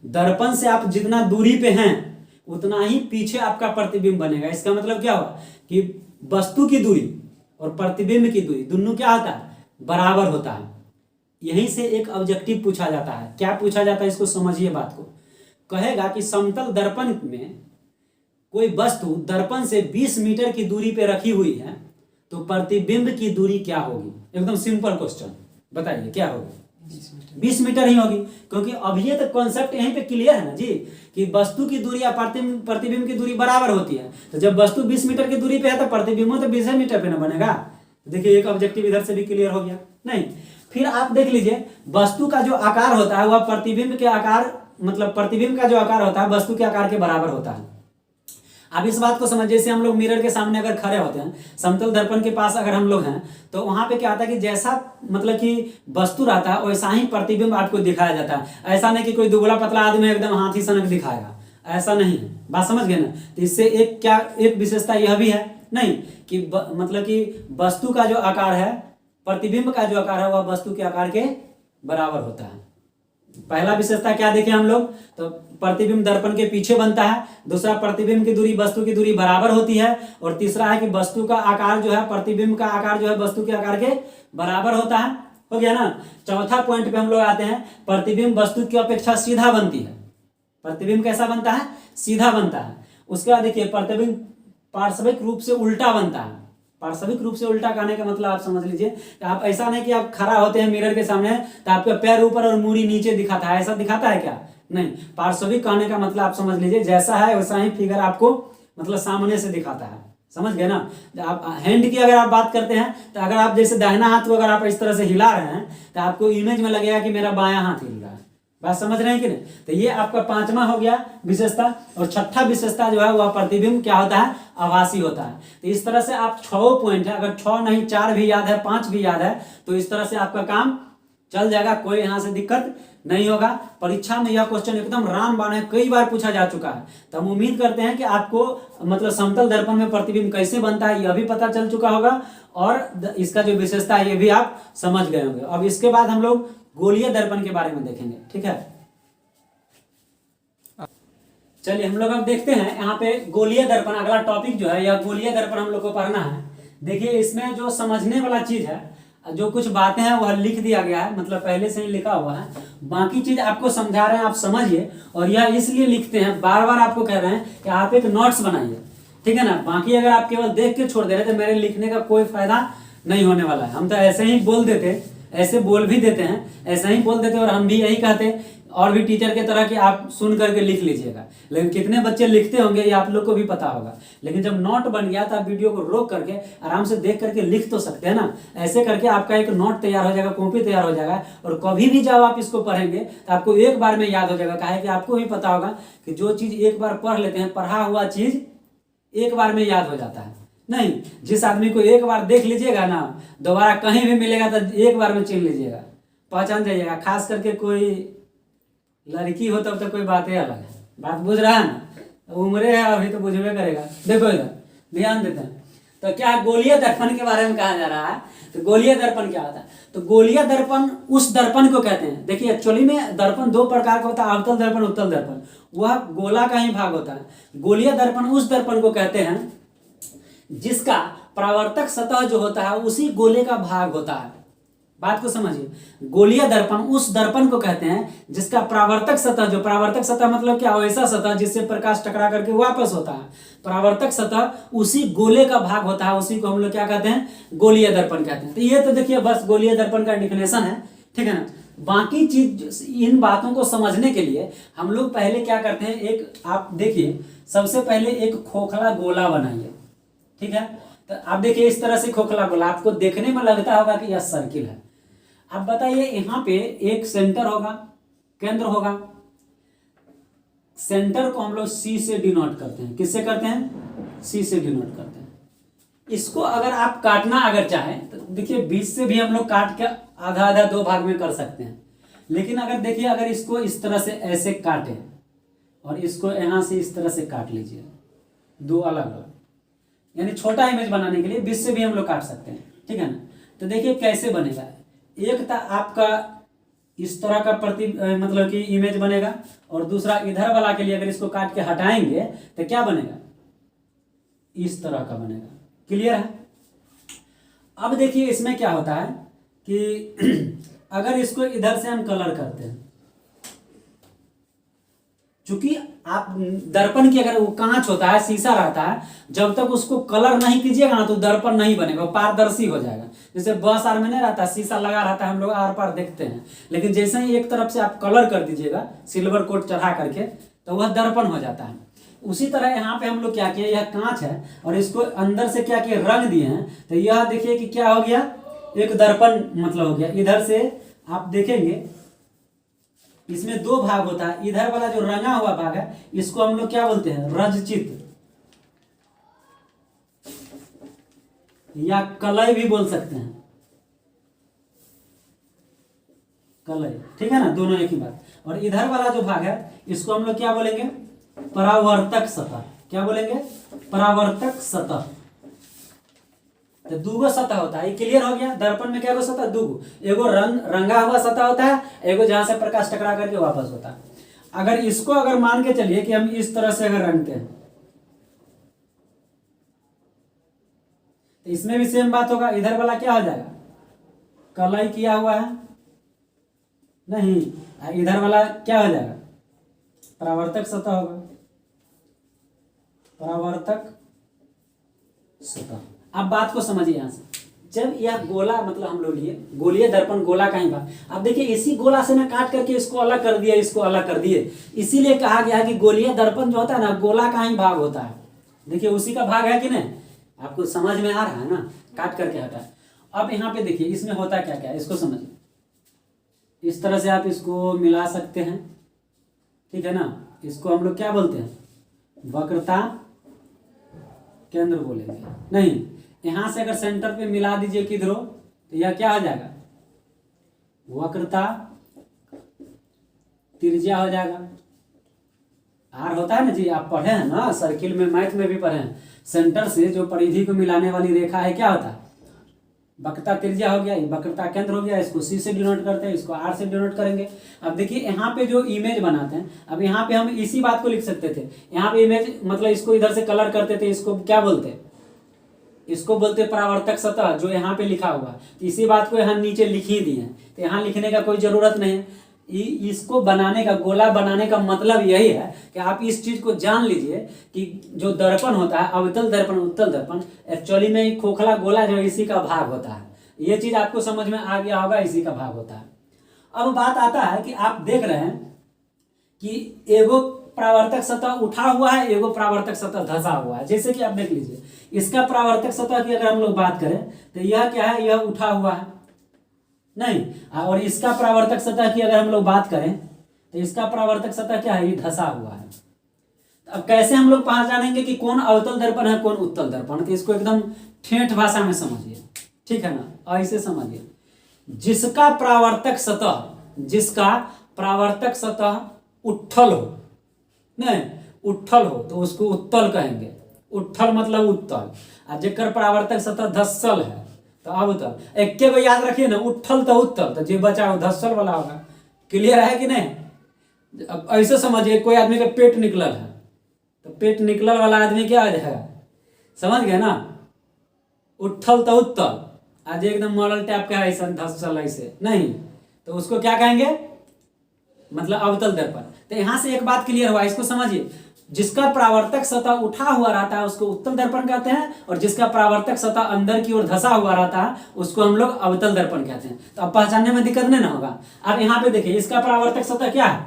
दर्पण से आप जितना दूरी पे हैं उतना ही पीछे आपका प्रतिबिंब बनेगा। इसका मतलब क्या हुआ कि वस्तु की दूरी और प्रतिबिंब की दूरी दोनों क्या होता है, बराबर होता है। यहीं से एक ऑब्जेक्टिव पूछा जाता है। क्या पूछा जाता है इसको समझिए बात को। कहेगा कि समतल दर्पण में कोई वस्तु दर्पण से 20 मीटर की दूरी पे रखी हुई है तो प्रतिबिंब की दूरी क्या होगी? एकदम सिंपल क्वेश्चन, बताइए क्या होगी? 20 मीटर ही होगी, क्योंकि अब ये तो कॉन्सेप्ट यहीं पे क्लियर है ना जी कि वस्तु की दूरी या प्रतिबिंब की दूरी बराबर होती है। तो जब वस्तु 20 मीटर की दूरी पे है तो प्रतिबिंब तो 20 मीटर पे ना बनेगा। देखिए एक ऑब्जेक्टिव इधर से भी क्लियर हो गया। नहीं, फिर आप देख लीजिए वस्तु का जो आकार होता है वह प्रतिबिंब के आकार, मतलब प्रतिबिंब का जो आकार होता है वस्तु के आकार के बराबर होता है। अब इस बात को समझ, जैसे हम लोग मिरर के सामने अगर खड़े होते हैं, समतल दर्पण के पास अगर हम लोग हैं तो वहां पे क्या होता है कि जैसा मतलब कि वस्तु रहता है वैसा ही प्रतिबिंब आपको दिखाया जाता है। ऐसा नहीं कि कोई दुबला पतला आदमी एकदम हाथी सनक दिखाएगा, ऐसा नहीं है। बात समझ गए ना? तो इससे एक विशेषता यह भी है नहीं कि मतलब कि वस्तु का जो आकार है, प्रतिबिंब का जो आकार है वह वस्तु के आकार के बराबर होता है। पहला विशेषता क्या देखें हम लोग, तो प्रतिबिंब दर्पण के पीछे बनता है। दूसरा, प्रतिबिंब की दूरी वस्तु की दूरी बराबर होती है। और तीसरा है कि वस्तु का आकार जो है, प्रतिबिंब का आकार जो है वस्तु के आकार के बराबर होता है। हो गया ना? चौथा पॉइंट पे हम लोग आते हैं, प्रतिबिंब वस्तु की अपेक्षा सीधा बनती है। प्रतिबिंब कैसा बनता है? सीधा बनता है। उसके बाद देखिए प्रतिबिंब पार्श्विक रूप से उल्टा बनता है। पार्श्विक रूप से उल्टा कहने का मतलब आप समझ लीजिए, आप ऐसा नहीं कि आप खड़ा होते हैं मिरर के सामने तो आपका पैर ऊपर और मूड़ी नीचे दिखाता है, ऐसा दिखाता है क्या? नहीं। पार्श्विक कहने का मतलब आप समझ लीजिए जैसा है वैसा ही फिगर आपको मतलब सामने से दिखाता है। समझ गए ना? आप हैंड की अगर आप बात करते हैं तो अगर आप जैसे दाहिना हाथ को अगर आप इस तरह से हिला रहे हैं तो आपको इमेज में लगेगा कि मेरा बायां हाथ हिल रहा है। बात समझ रहे हैं कि नहीं? तो ये आपका 5वां हो गया विशेषता। और 6ठा विशेषता जो है वह प्रतिबिंब क्या होता है? आभासी होता है। तो इस तरह से आप 6 पॉइंट है, अगर 6 नहीं 4 भी याद है, 5 भी याद है, तो इस तरह से आपका काम चल जाएगा, कोई यहाँ से दिक्कत नहीं होगा। परीक्षा में यह क्वेश्चन एकदम रामबाण है, कई बार पूछा जा चुका है। तो हम उम्मीद करते हैं कि आपको मतलब समतल दर्पण में प्रतिबिंब कैसे बनता है यह भी पता चल चुका होगा, और इसका जो विशेषता है ये भी आप समझ गए होंगे। अब इसके बाद हम लोग गोलीय दर्पण के बारे में देखेंगे, ठीक है? चलिए हम लोग अब देखते हैं यहाँ पे गोलीय दर्पण, अगला टॉपिक जो है यह गोलीय दर्पण हम लोग को पढ़ना है। देखिए इसमें जो समझने वाला चीज है, जो कुछ बातें हैं वह लिख दिया गया है, मतलब पहले से ही लिखा हुआ है। बाकी चीज आपको समझा रहे हैं, आप समझिए। और यह इसलिए लिखते हैं, बार बार आपको कह रहे हैं कि आप एक नोट्स बनाइए, ठीक है ना। बाकी अगर आप केवल देख के छोड़ दे रहे तो मेरे लिखने का कोई फायदा नहीं होने वाला है। हम तो ऐसे ही बोल देते, ऐसे बोल भी देते हैं, ऐसे ही बोल देते और हम भी यही कहते और भी टीचर के तरह कि आप सुन करके लिख लीजिएगा। लेकिन कितने बच्चे लिखते होंगे ये आप लोग को भी पता होगा। लेकिन जब नोट बन गया तो आप वीडियो को रोक करके आराम से देख करके लिख तो सकते हैं ना। ऐसे करके आपका एक नोट तैयार हो जाएगा, कॉपी तैयार हो जाएगा। और कभी भी जब आप इसको पढ़ेंगे तो आपको एक बार में याद हो जाएगा। काहे कि आपको भी पता होगा कि जो चीज़ एक बार पढ़ लेते हैं, पढ़ा हुआ चीज़ एक बार में याद हो जाता है। नहीं, जिस आदमी को एक बार देख लीजिएगा ना, दोबारा कहीं भी मिलेगा तो एक बार में चिन लीजिएगा, पहचान जाइएगा। खास करके कोई लड़की हो तब तो कोई बात ही अलग है। बात बुझ रहा है ना, उम्र है अभी तो बुझवे करेगा। देखो इधर ध्यान देते हैं। तो क्या गोलीय दर्पण के बारे में कहा जा रहा है। तो गोलीय दर्पण क्या होता है? तो गोलीय दर्पण उस दर्पण को कहते हैं। देखिए एक्चुअली में दर्पण दो प्रकार का होता है, अवतल दर्पण, उत्तल दर्पण। वह गोला का ही भाग होता है। गोलीय दर्पण उस दर्पण को कहते हैं जिसका परावर्तक सतह जो होता है उसी गोले का भाग होता है। बात को समझिए। गोलीय दर्पण उस दर्पण को कहते हैं जिसका परावर्तक सतह, जो परावर्तक सतह मतलब क्या, ऐसा सतह जिससे प्रकाश टकरा करके वापस होता है, परावर्तक सतह उसी गोले का भाग होता है, उसी को हम लोग क्या कहते हैं, गोलीय दर्पण कहते हैं। तो ये तो देखिए बस गोलीय दर्पण का डिफिनेशन है, ठीक है ना। बाकी चीज, इन बातों को समझने के लिए हम लोग पहले क्या करते हैं, एक आप देखिए सबसे पहले एक खोखला गोला बनाइए, ठीक है। तो आप देखिए इस तरह से खोखला गोला, आपको देखने में लगता होगा कि यह सर्किल है। अब बताइए यहाँ पे एक सेंटर होगा, केंद्र होगा। सेंटर को हम लोग सी से डिनोट करते हैं। किससे करते हैं? सी से डिनोट करते हैं। इसको अगर आप काटना अगर चाहें तो देखिए बीच से भी हम लोग काट के आधा आधा दो भाग में कर सकते हैं। लेकिन अगर देखिए अगर इसको इस तरह से ऐसे काटे और इसको यहाँ से इस तरह से काट लीजिए, दो अलग अलग, यानी छोटा इमेज बनाने के लिए बीच से भी हम लोग काट सकते हैं, ठीक है ना। तो देखिए कैसे बनेगा। एक था आपका इस तरह का मतलब कि इमेज बनेगा, और दूसरा इधर वाला के लिए अगर इसको काट के हटाएंगे तो क्या बनेगा, इस तरह का बनेगा। क्लियर है? अब देखिए इसमें क्या होता है कि अगर इसको इधर से हम कलर करते हैं, चूंकि आप दर्पण की अगर वो कांच होता है, शीशा रहता है, जब तक उसको कलर नहीं कीजिएगा ना तो दर्पण नहीं बनेगा, पारदर्शी हो जाएगा। जैसे बस आर में नहीं रहता, शीशा लगा रहता है, हम लोग आर पार देखते हैं। लेकिन जैसे ही एक तरफ से आप कलर कर दीजिएगा सिल्वर कोट चढ़ा करके, तो वह दर्पण हो जाता है। उसी तरह यहाँ पे हम लोग क्या किए, यह कांच है और इसको अंदर से क्या किए, रंग दिए हैं। तो यह देखिए कि क्या हो गया, एक दर्पण मतलब हो गया। इधर से आप देखेंगे इसमें दो भाग होता है। इधर वाला जो रंगा हुआ भाग है इसको हम लोग क्या बोलते हैं, रजचित्र या कलय भी बोल सकते हैं, कलय, ठीक है ना, दोनों एक ही बात। और इधर वाला जो भाग है इसको हम लोग क्या बोलेंगे, परावर्तक सतह। क्या बोलेंगे, परावर्तक सतह। तो दूगो सतह होता है। ये क्लियर हो गया। दर्पण में क्या गो सतह, दूगो, एगो रंगा हुआ सतह होता है, एगो जहां से प्रकाश टकरा करके वापस होता है। अगर इसको अगर मान के चलिए कि हम इस तरह से अगर रंगते हैं तो इसमें भी सेम बात होगा। इधर वाला क्या हो जाएगा, कलई किया हुआ है, नहीं, इधर वाला क्या हो जाएगा, परावर्तक सतह होगा, परावर्तक सतह। अब बात को समझिए यहां से। जब यह गोला मतलब हम लोग लिए गोलीय दर्पण, गोला का ही भाग। अब देखिए इसी गोला से ना काट करके इसको अलग कर दिया, इसको अलग कर दिए। इसीलिए कहा गया है कि गोलीय दर्पण जो होता है ना, गोला का ही भाग होता है। देखिए उसी का भाग है कि नहीं, आपको समझ में आ रहा है ना, काट करके हटा। अब यहाँ पे देखिए इसमें होता क्या क्या, इसको समझिए। इस तरह से आप इसको मिला सकते हैं, ठीक है ना। इसको हम लोग क्या बोलते हैं, वक्रता केंद्र बोलेंगे। नहीं, यहां से अगर सेंटर पे मिला दीजिए किधरो तो यह क्या हो जाएगा, वक्रता त्रिज्या हो जाएगा। आर होता है ना जी, आप पढ़े हैं ना सर्किल में, मैथ में भी पढ़े हैं। सेंटर से जो परिधि को मिलाने वाली रेखा है क्या होता है, वक्रता त्रिज्या हो गया, ये वक्रता केंद्र हो गया, इसको सी से डिनोट करते हैं, इसको आर से डिनोट करेंगे। अब देखिए यहाँ पे जो इमेज बनाते हैं, अब यहाँ पे हम इसी बात को लिख सकते थे, यहाँ पे इमेज मतलब इसको इधर से कलर करते थे, इसको क्या बोलते हैं, इसको बोलते हैं परावर्तक सतह, जो यहाँ पे लिखा हुआ। तो इसी बात को यहाँ नीचे लिख ही दिए हैं, तो यहाँ लिखने का कोई जरूरत नहीं है। इसको बनाने का, गोला बनाने का मतलब यही है कि आप इस चीज को जान लीजिए कि जो दर्पण होता है, अवतल दर्पण, उत्तल दर्पण, एक्चुअली में खोखला गोला जो इसी का भाग होता है। ये चीज आपको समझ में आ गया होगा, इसी का भाग होता है। अब बात आता है कि आप देख रहे हैं कि एगो परावर्तक सतह उठा हुआ है, एगो परावर्तक सतह धंसा हुआ है। जैसे कि आप देख लीजिए, इसका परावर्तक सतह की अगर हम लोग बात करें तो यह क्या है, यह उठा हुआ है नहीं, और इसका परावर्तक सतह की अगर हम लोग बात करें तो इसका परावर्तक सतह क्या है, ये धंसा हुआ है। तो अब कैसे हम लोग पहचानेंगे कि कौन अवतल दर्पण है, कौन उत्तल दर्पण? तो इसको एकदम ठेठ भाषा में समझिए, ठीक है ना, ऐसे समझिए। जिसका परावर्तक सतह उठल हो, नहीं उठल हो, तो उसको उत्तल कहेंगे। उठल मतलब उत्तल। और जेकर परावर्तक सतह धसल है तो अवतल। एक को याद रखिए ना, उठल तो उत्तल, तो जो बचा वो धसल वाला होगा। क्लियर है कि नहीं? अब ऐसे समझिए, कोई आदमी का पेट निकलल है, तो पेट निकलल वाला आदमी क्या है, समझ गए ना, उठल तो उत्तल। आज एकदम मॉडल टाइप का ऐसा धसल ऐसे नहीं, तो उसको क्या कहेंगे, मतलब अवतल दर्पण। तो यहां से एक बात क्लियर हुआ, इसको समझिए। जिसका परावर्तक सतह उठा हुआ रहता है उसको उत्तल दर्पण कहते हैं, और जिसका परावर्तक सतह अंदर की ओर धंसा हुआ रहता है उसको हम लोग अवतल दर्पण कहते हैं। तो अब पहचानने में दिक्कत नहीं ना होगा। अब यहाँ पे देखिए, इसका परावर्तक सतह क्या है,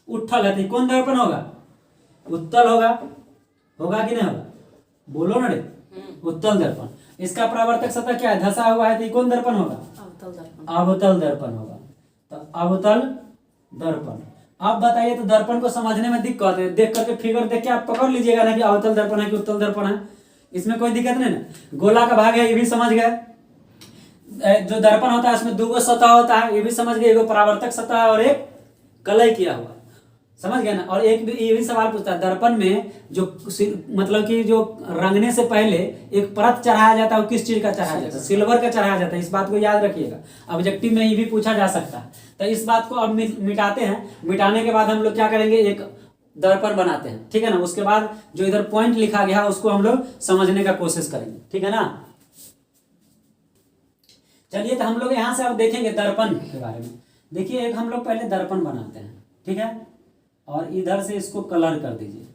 उठल है, तो कौन दर्पण होगा, उत्तल होगा। होगा कि नहीं होगा, बोलो ना रे, उत्तल दर्पण। इसका परावर्तक सतह क्या है, धंसा हुआ है, तो कौन दर्पण होगा, अवतल दर्पण होगा। तो अवतल दर्पण। आप बताइए, तो दर्पण को समझने में दिक्कत है, देख करके फिगर देख के आप पकड़ लीजिएगा ना कि अवतल दर्पण है कि उत्तल दर्पण है, इसमें कोई दिक्कत नहीं ना। गोला का भाग है, ये भी समझ गए। जो दर्पण होता है उसमें दो सतह होता है, ये भी समझ गए, एक परावर्तक सतह और एक कलई किया हुआ, समझ गए ना। और एक भी ये भी सवाल पूछता है, दर्पण में जो मतलब कि जो रंगने से पहले एक परत चढ़ाया जाता है, वो किस चीज का चढ़ाया जाता है, सिल्वर का चढ़ाया जाता है। इस बात को याद रखिएगा, ऑब्जेक्टिव में ये भी पूछा जा सकता है। तो इस बात को अब मिटाते हैं। मिटाने के बाद हम लोग क्या करेंगे, एक दर्पण बनाते हैं, ठीक है ना। उसके बाद जो इधर पॉइंट लिखा गया उसको हम लोग समझने का कोशिश करेंगे, ठीक है ना। चलिए, तो हम लोग यहां से अब देखेंगे दर्पण के बारे में। देखिए, एक हम लोग पहले दर्पण बनाते हैं, ठीक है, और इधर से इसको कलर कर दीजिए।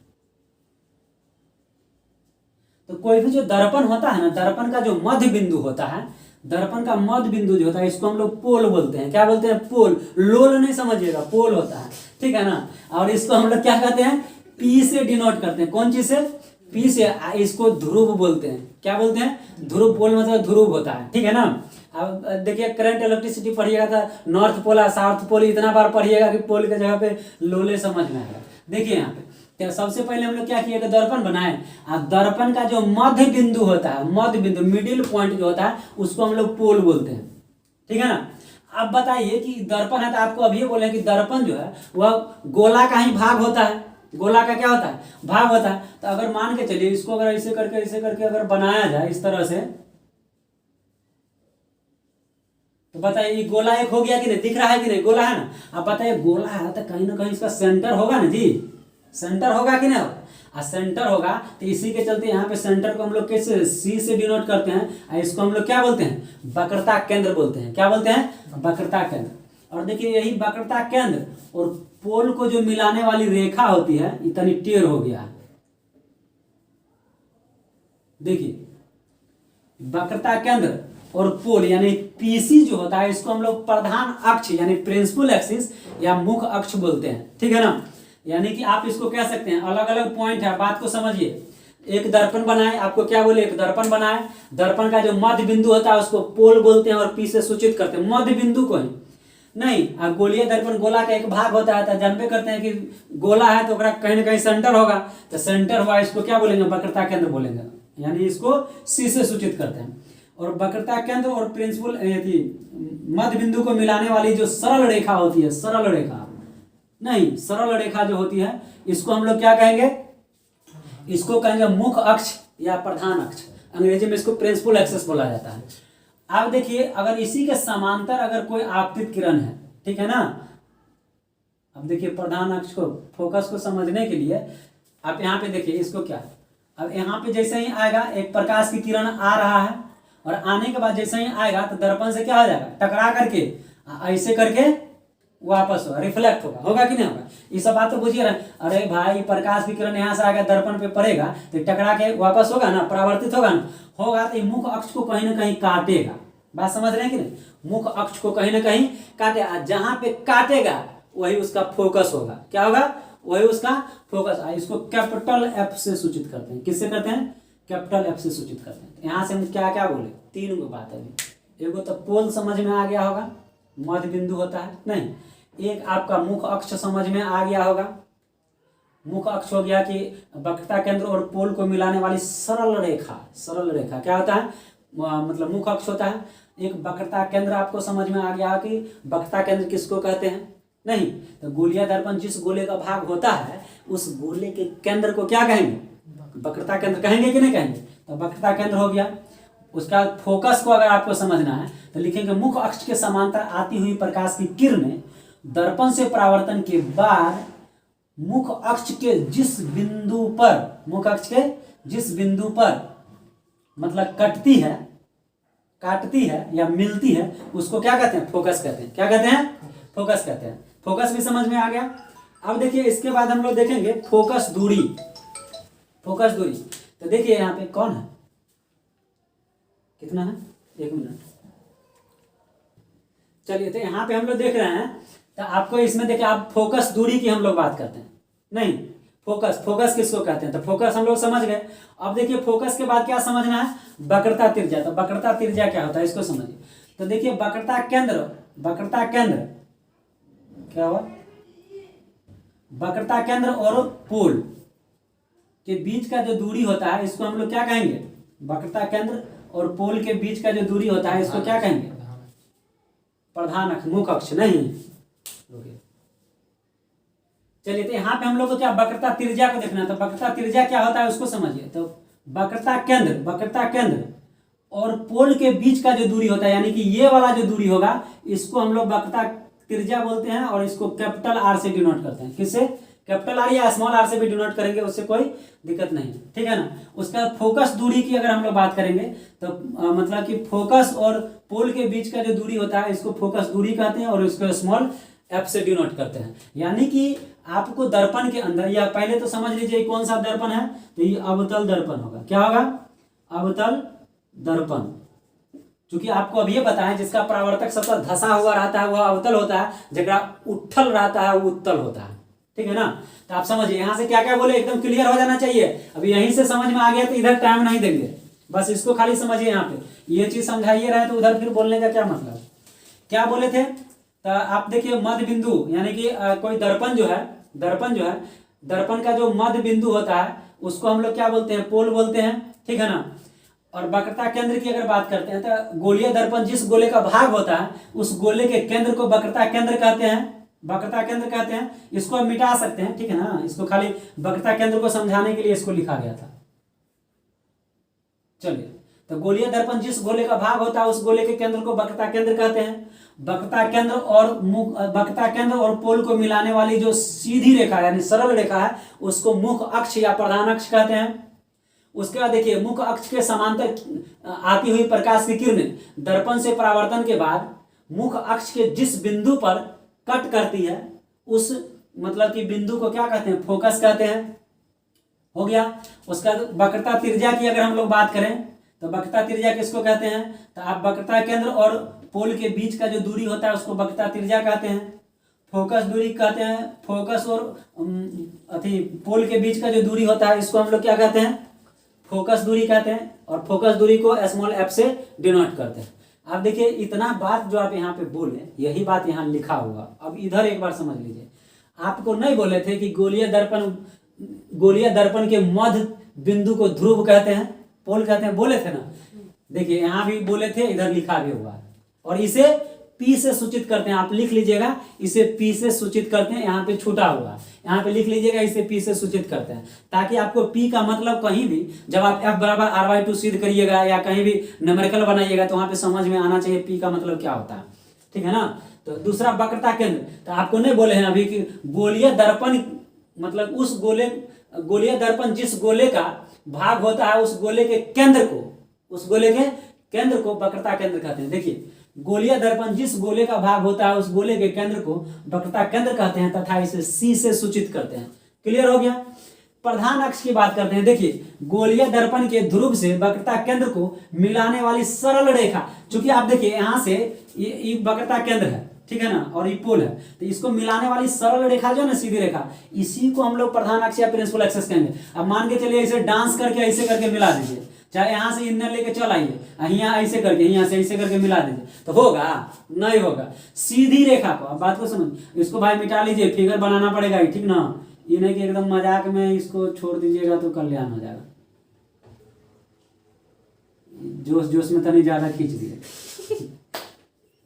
तो कोई भी जो दर्पण होता है ना, दर्पण का जो मध्य बिंदु होता है, दर्पण का मध्य बिंदु जो होता है, इसको हम लोग पोल बोलते हैं। क्या बोलते हैं, पोल। लोल नहीं समझिएगा, पोल होता है, ठीक है ना। और इसको हम लोग क्या कहते हैं, पी से डिनोट करते हैं। कौन चीज से, पी से। इसको ध्रुव बोलते हैं। क्या बोलते हैं, ध्रुव। पोल मतलब ध्रुव होता है, ठीक है ना। अब देखिए, करंट इलेक्ट्रिसिटी पढ़िएगा तो नॉर्थ पोल और साउथ पोल इतना बार पढ़िएगा कि पोल के जगह पे लोले समझ में आएगा। देखिए यहाँ पे तो सबसे पहले हम लोग क्या किए, दर्पण बनाए। और दर्पण का जो मध्य बिंदु होता है, मध्य बिंदु, मिडिल पॉइंट जो होता है, उसको हम लोग पोल बोलते हैं, ठीक है ना। अब बताइए कि दर्पण है, तो आपको अभी बोले कि दर्पण जो है वह गोला का ही भाग होता है। गोला का क्या होता है, भाग होता है। तो अगर मान के चलिए, इसको अगर ऐसे करके अगर बनाया जाए इस तरह से, तो बताइए ये गोला एक हो गया कि नहीं, दिख रहा है कि नहीं, गोला है ना। अब बताइए, गोला है तो कहीं ना कहीं इसका सेंटर होगा ना जी, सेंटर होगा कि नहीं होगा। सेंटर होगा, तो इसी के चलते यहाँ पे सेंटर को हम लोग कैसे, सी से डिनोट करते हैं। और इसको हम लोग क्या बोलते हैं, वक्रता केंद्र बोलते हैं। क्या बोलते हैं, वक्रता केंद्र। और देखिए, यही वक्रता केंद्र और पोल को जो मिलाने वाली रेखा होती है, इतनी टेढ़ हो गया है। देखिए, वक्रता केंद्र और पोल यानी पीसी जो होता है, इसको हम लोग प्रधान अक्ष यानी प्रिंसिपल एक्सिस या मुख्य अक्ष बोलते हैं, ठीक है ना। यानी कि आप इसको कह सकते हैं, अलग अलग पॉइंट है, बात को समझिए। एक दर्पण बनाए, आपको क्या बोले, एक दर्पण बनाए। दर्पण का जो मध्य बिंदु होता है उसको पोल बोलते हैं और पी से सूचित करते हैं, मध्य बिंदु को ही नहीं। अब गोलीय दर्पण गोला का एक भाग होता है, तो जानबे करते हैं कि गोला है तो कहीं ना कहीं सेंटर होगा। तो सेंटर हुआ, इसको क्या बोलेंगे, वक्रता केंद्र बोलेंगे, यानी इसको सी से सूचित करते हैं। और वक्रता केंद्र और प्रिंसिपल मध्य बिंदु को मिलाने वाली जो सरल रेखा होती है, सरल रेखा नहीं, सरल रेखा जो होती है, इसको हम लोग क्या कहेंगे, इसको कहेंगे मुख्य अक्ष या प्रधान अक्ष। अंग्रेजी में इसको प्रिंसिपल एक्सिस बोला जाता है। अब देखिए अगर इसी के समांतर अगर कोई आपतित किरण है, ठीक है ना। अब देखिए प्रधान अक्ष को, फोकस को समझने के लिए आप यहाँ पे देखिए इसको क्या, अब यहाँ पे जैसे ही आएगा एक प्रकाश की किरण आ रहा है, और आने के बाद जैसे ही आएगा तो दर्पण से क्या हो जाएगा, टकरा करके ऐसे करके वापस होगा, रिफ्लेक्ट होगा, होगा कि नहीं होगा। ये सब बात तो बुझिए रहे। अरे भाई प्रकाश की किरण यहाँ से आएगा दर्पण पे पड़ेगा तो टकरा के वापस होगा ना, परावर्तित होगा ना, होगा तो मुख अक्ष को कहीं ना कहीं काटेगा। बात समझ रहे हैं कि नहीं, मुख अक्ष को कहीं ना कहीं काटेगा, जहां पे काटेगा वही उसका फोकस होगा। क्या होगा, वही उसका फोकस। इसको कैपिटल एफ से सूचित करते हैं। किससे करते हैं, कैपिटल एफ से सूचित करते हैं। यहाँ से हम क्या क्या बोले, तीन गो बात है। एगो तो पोल समझ में आ गया होगा, मध्य बिंदु होता है नहीं। एक आपका मुख अक्ष समझ में आ गया होगा। मुख अक्ष हो गया कि वक्रता केंद्र और पोल को मिलाने वाली सरल रेखा। सरल रेखा क्या होता है, मतलब मुख अक्ष होता है। एक वक्रता केंद्र आपको समझ में आ गया कि वक्रता केंद्र किसको कहते हैं, नहीं तो गोलीय दर्पण जिस गोले का भाग होता है उस गोले के केंद्र को क्या कहेंगे, वक्रता केंद्र कहेंगे कि नहीं कहेंगे। तो वक्रता केंद्र हो गया। उसका फोकस को अगर आपको समझना है तो लिखेंगे मुख अक्ष के समांतर आती हुई प्रकाश की किरणें दर्पण से परावर्तन के बाद मुख अक्ष के जिस बिंदु पर, मुख अक्ष के जिस बिंदु पर मतलब कटती है, काटती है या मिलती है, उसको क्या कहते हैं, फोकस कहते हैं। क्या कहते हैं, फोकस कहते हैं। फोकस भी समझ में आ गया। अब देखिए इसके बाद हम लोग देखेंगे फोकस दूरी। फोकस दूरी तो देखिए यहाँ पे कौन है, कितना है, 1 मिनट। चलिए तो यहाँ पे हम लोग देख रहे हैं तो आपको इसमें देखिए आप फोकस दूरी की हम लोग बात करते हैं, नहीं फोकस, फोकस किसको कहते हैं, तो फोकस हम लोग समझ गए। अब देखिए फोकस के बाद क्या समझना है, वक्रता त्रिज्या। तो वक्रता त्रिज्या क्या होता है इसको समझिए। तो देखिए वक्रता केंद्र, वक्रता केंद्र क्या हुआ, वक्रता केंद्र और पोल के बीच का जो दूरी होता है इसको हम लोग क्या कहेंगे, वक्रता केंद्र और पोल के बीच का जो दूरी होता है इसको क्या कहेंगे, प्रधान अक्ष, मुख अक्ष नहीं। चलिए तो यहाँ पे हम लोग को क्या वक्रता त्रिज्या को देखना है। तो वक्रता त्रिज्या क्या होता है उसको समझिए। तो वक्रता केंद्र, वक्रता केंद्र और पोल के बीच का जो दूरी होता है, यानी कि ये वाला जो दूरी होगा इसको हम लोग वक्रता त्रिज्या बोलते हैं, और इसको कैपिटल आर से डिनोट करते हैं। किससे, कैपिटल आर या स्मॉल आर से भी डिनोट करेंगे, उससे कोई दिक्कत नहीं है, ठीक है ना। उसका फोकस दूरी की अगर हम लोग बात करेंगे तो मतलब कि फोकस और पोल के बीच का जो दूरी होता है इसको फोकस दूरी कहते हैं, और इसको स्मॉल एफ से डिनोट करते हैं। यानी कि आपको दर्पण के अंदर, या पहले तो समझ लीजिए कौन सा दर्पण है, तो ये अवतल दर्पण होगा। क्या होगा, अवतल दर्पण। क्योंकि आपको अभी ये बताएं जिसका परावर्तक सतह धसा हुआ रहता है वह अवतल होता है, जगह उठल रहता है वो उत्तल होता है, ठीक है ना। तो आप समझिए यहाँ से क्या क्या बोले, एकदम क्लियर हो जाना चाहिए। अभी यहीं से समझ में आ गया तो इधर टाइम नहीं देंगे, बस इसको खाली समझिए। यहाँ पे ये चीज समझाइए रहे तो उधर फिर बोलने का क्या मतलब। क्या बोले थे, तो आप देखिए मध्य बिंदु, यानी कि कोई दर्पण जो है, दर्पण जो है, दर्पण का जो मध्य बिंदु होता है उसको हम लोग क्या बोलते हैं, पोल बोलते हैं, ठीक है ना। और वक्रता केंद्र की अगर बात करते हैं तो गोलीय दर्पण जिस गोले का भाग होता है उस गोले के केंद्र को वक्रता केंद्र कहते हैं, वक्रता केंद्र कहते हैं। इसको हम मिटा सकते हैं, ठीक है ना। इसको खाली वक्रता केंद्र को समझाने के लिए इसको लिखा गया था। चलिए तो गोलीय दर्पण जिस गोले का भाग होता है उस गोले के केंद्र को वक्रता केंद्र कहते हैं। वक्रता केंद्र और वक्रता केंद्र और पोल को मिलाने वाली जो सीधी रेखा यानी सरल रेखा है उसको मुख अक्ष या प्रधान अक्ष कहते हैं। उसके बाद देखिए मुख अक्ष के समांतर आती हुई प्रकाश की किरणें दर्पण से परावर्तन के बाद मुख अक्ष के जिस बिंदु पर कट करती है उस मतलब कि बिंदु को क्या कहते हैं, फोकस कहते हैं। हो गया। उसका वक्रता त्रिज्या की अगर हम लोग बात करें तो वक्रता त्रिज्या किसको कहते हैं, तो आप वक्रता केंद्र और पोल के बीच का जो दूरी होता है उसको वक्रता त्रिज्या कहते हैं। फोकस दूरी कहते हैं, फोकस और पोल के बीच का जो दूरी होता है इसको हम लोग क्या कहते हैं, फोकस दूरी कहते हैं। और फोकस दूरी को स्मॉल एफ से डिनोट करते हैं। आप देखिए इतना बात जो आप यहाँ पे बोले यही बात यहाँ लिखा हुआ। अब इधर एक बार समझ लीजिए, आपको नहीं बोले थे कि गोलीय दर्पण के मध्य बिंदु को ध्रुव कहते हैं, पोल कहते हैं, बोले थे ना। देखिए यहाँ भी बोले थे, इधर लिखा भी हुआ है। और इसे P से सूचित करते हैं। आप लिख लीजिएगा, इसे P से सूचित करते हैं। यहाँ पे छूटा हुआ, यहाँ पे लिख लीजिएगा, इसे P से सूचित करते हैं, ताकि आपको P का मतलब कहीं भी जब आप F बराबर R/2 सिद्ध करिएगा या कहीं भी न्यूमेरिकल बनाइएगा तो वहाँ पे समझ में आना चाहिए P का मतलब क्या होता है। ठीक है ना। तो दूसरा वक्रता केंद्र, तो आपको नहीं बोले हैं अभी कि गोलीय दर्पण मतलब उस गोलीय दर्पण जिस गोले का भाग होता है उस गोले के केंद्र को, उस गोले के केंद्र को वक्रता केंद्र कहते हैं। देखिए, गोलीय दर्पण जिस गोले का भाग होता है उस गोले के केंद्र को वक्रता केंद्र कहते हैं तथा इसे C से सूचित करते हैं। क्लियर हो गया। प्रधान अक्ष की बात करते हैं। देखिए, गोलीय दर्पण के ध्रुव से वक्रता केंद्र को मिलाने वाली सरल रेखा, चूंकि आप देखिए यहाँ से ये वक्रता केंद्र है, ठीक है ना, और ये पोल है, तो इसको मिलाने वाली सरल रेखा जो है ना, सीधी रेखा, इसी को हम लोग प्रधान अक्ष या प्रिंसिपल एक्सिस कहेंगे। अब मान के चलिए इसे डांस करके ऐसे करके मिला दीजिए, चाहे यहाँ से इनर लेके चल आइए, यहाँ ऐसे करके, यहाँ से ऐसे करके मिला दीजिए, तो होगा? नहीं होगा। सीधी रेखा को, अब बात को समझ, इसको भाई मिटा लीजिए, फिगर बनाना पड़ेगा, ठीक ना। ये नहीं कि एकदम मजाक में इसको छोड़ दीजिएगा तो कल्याण हो जाएगा। जोश जोश में तो नहीं ज्यादा खींच दिए,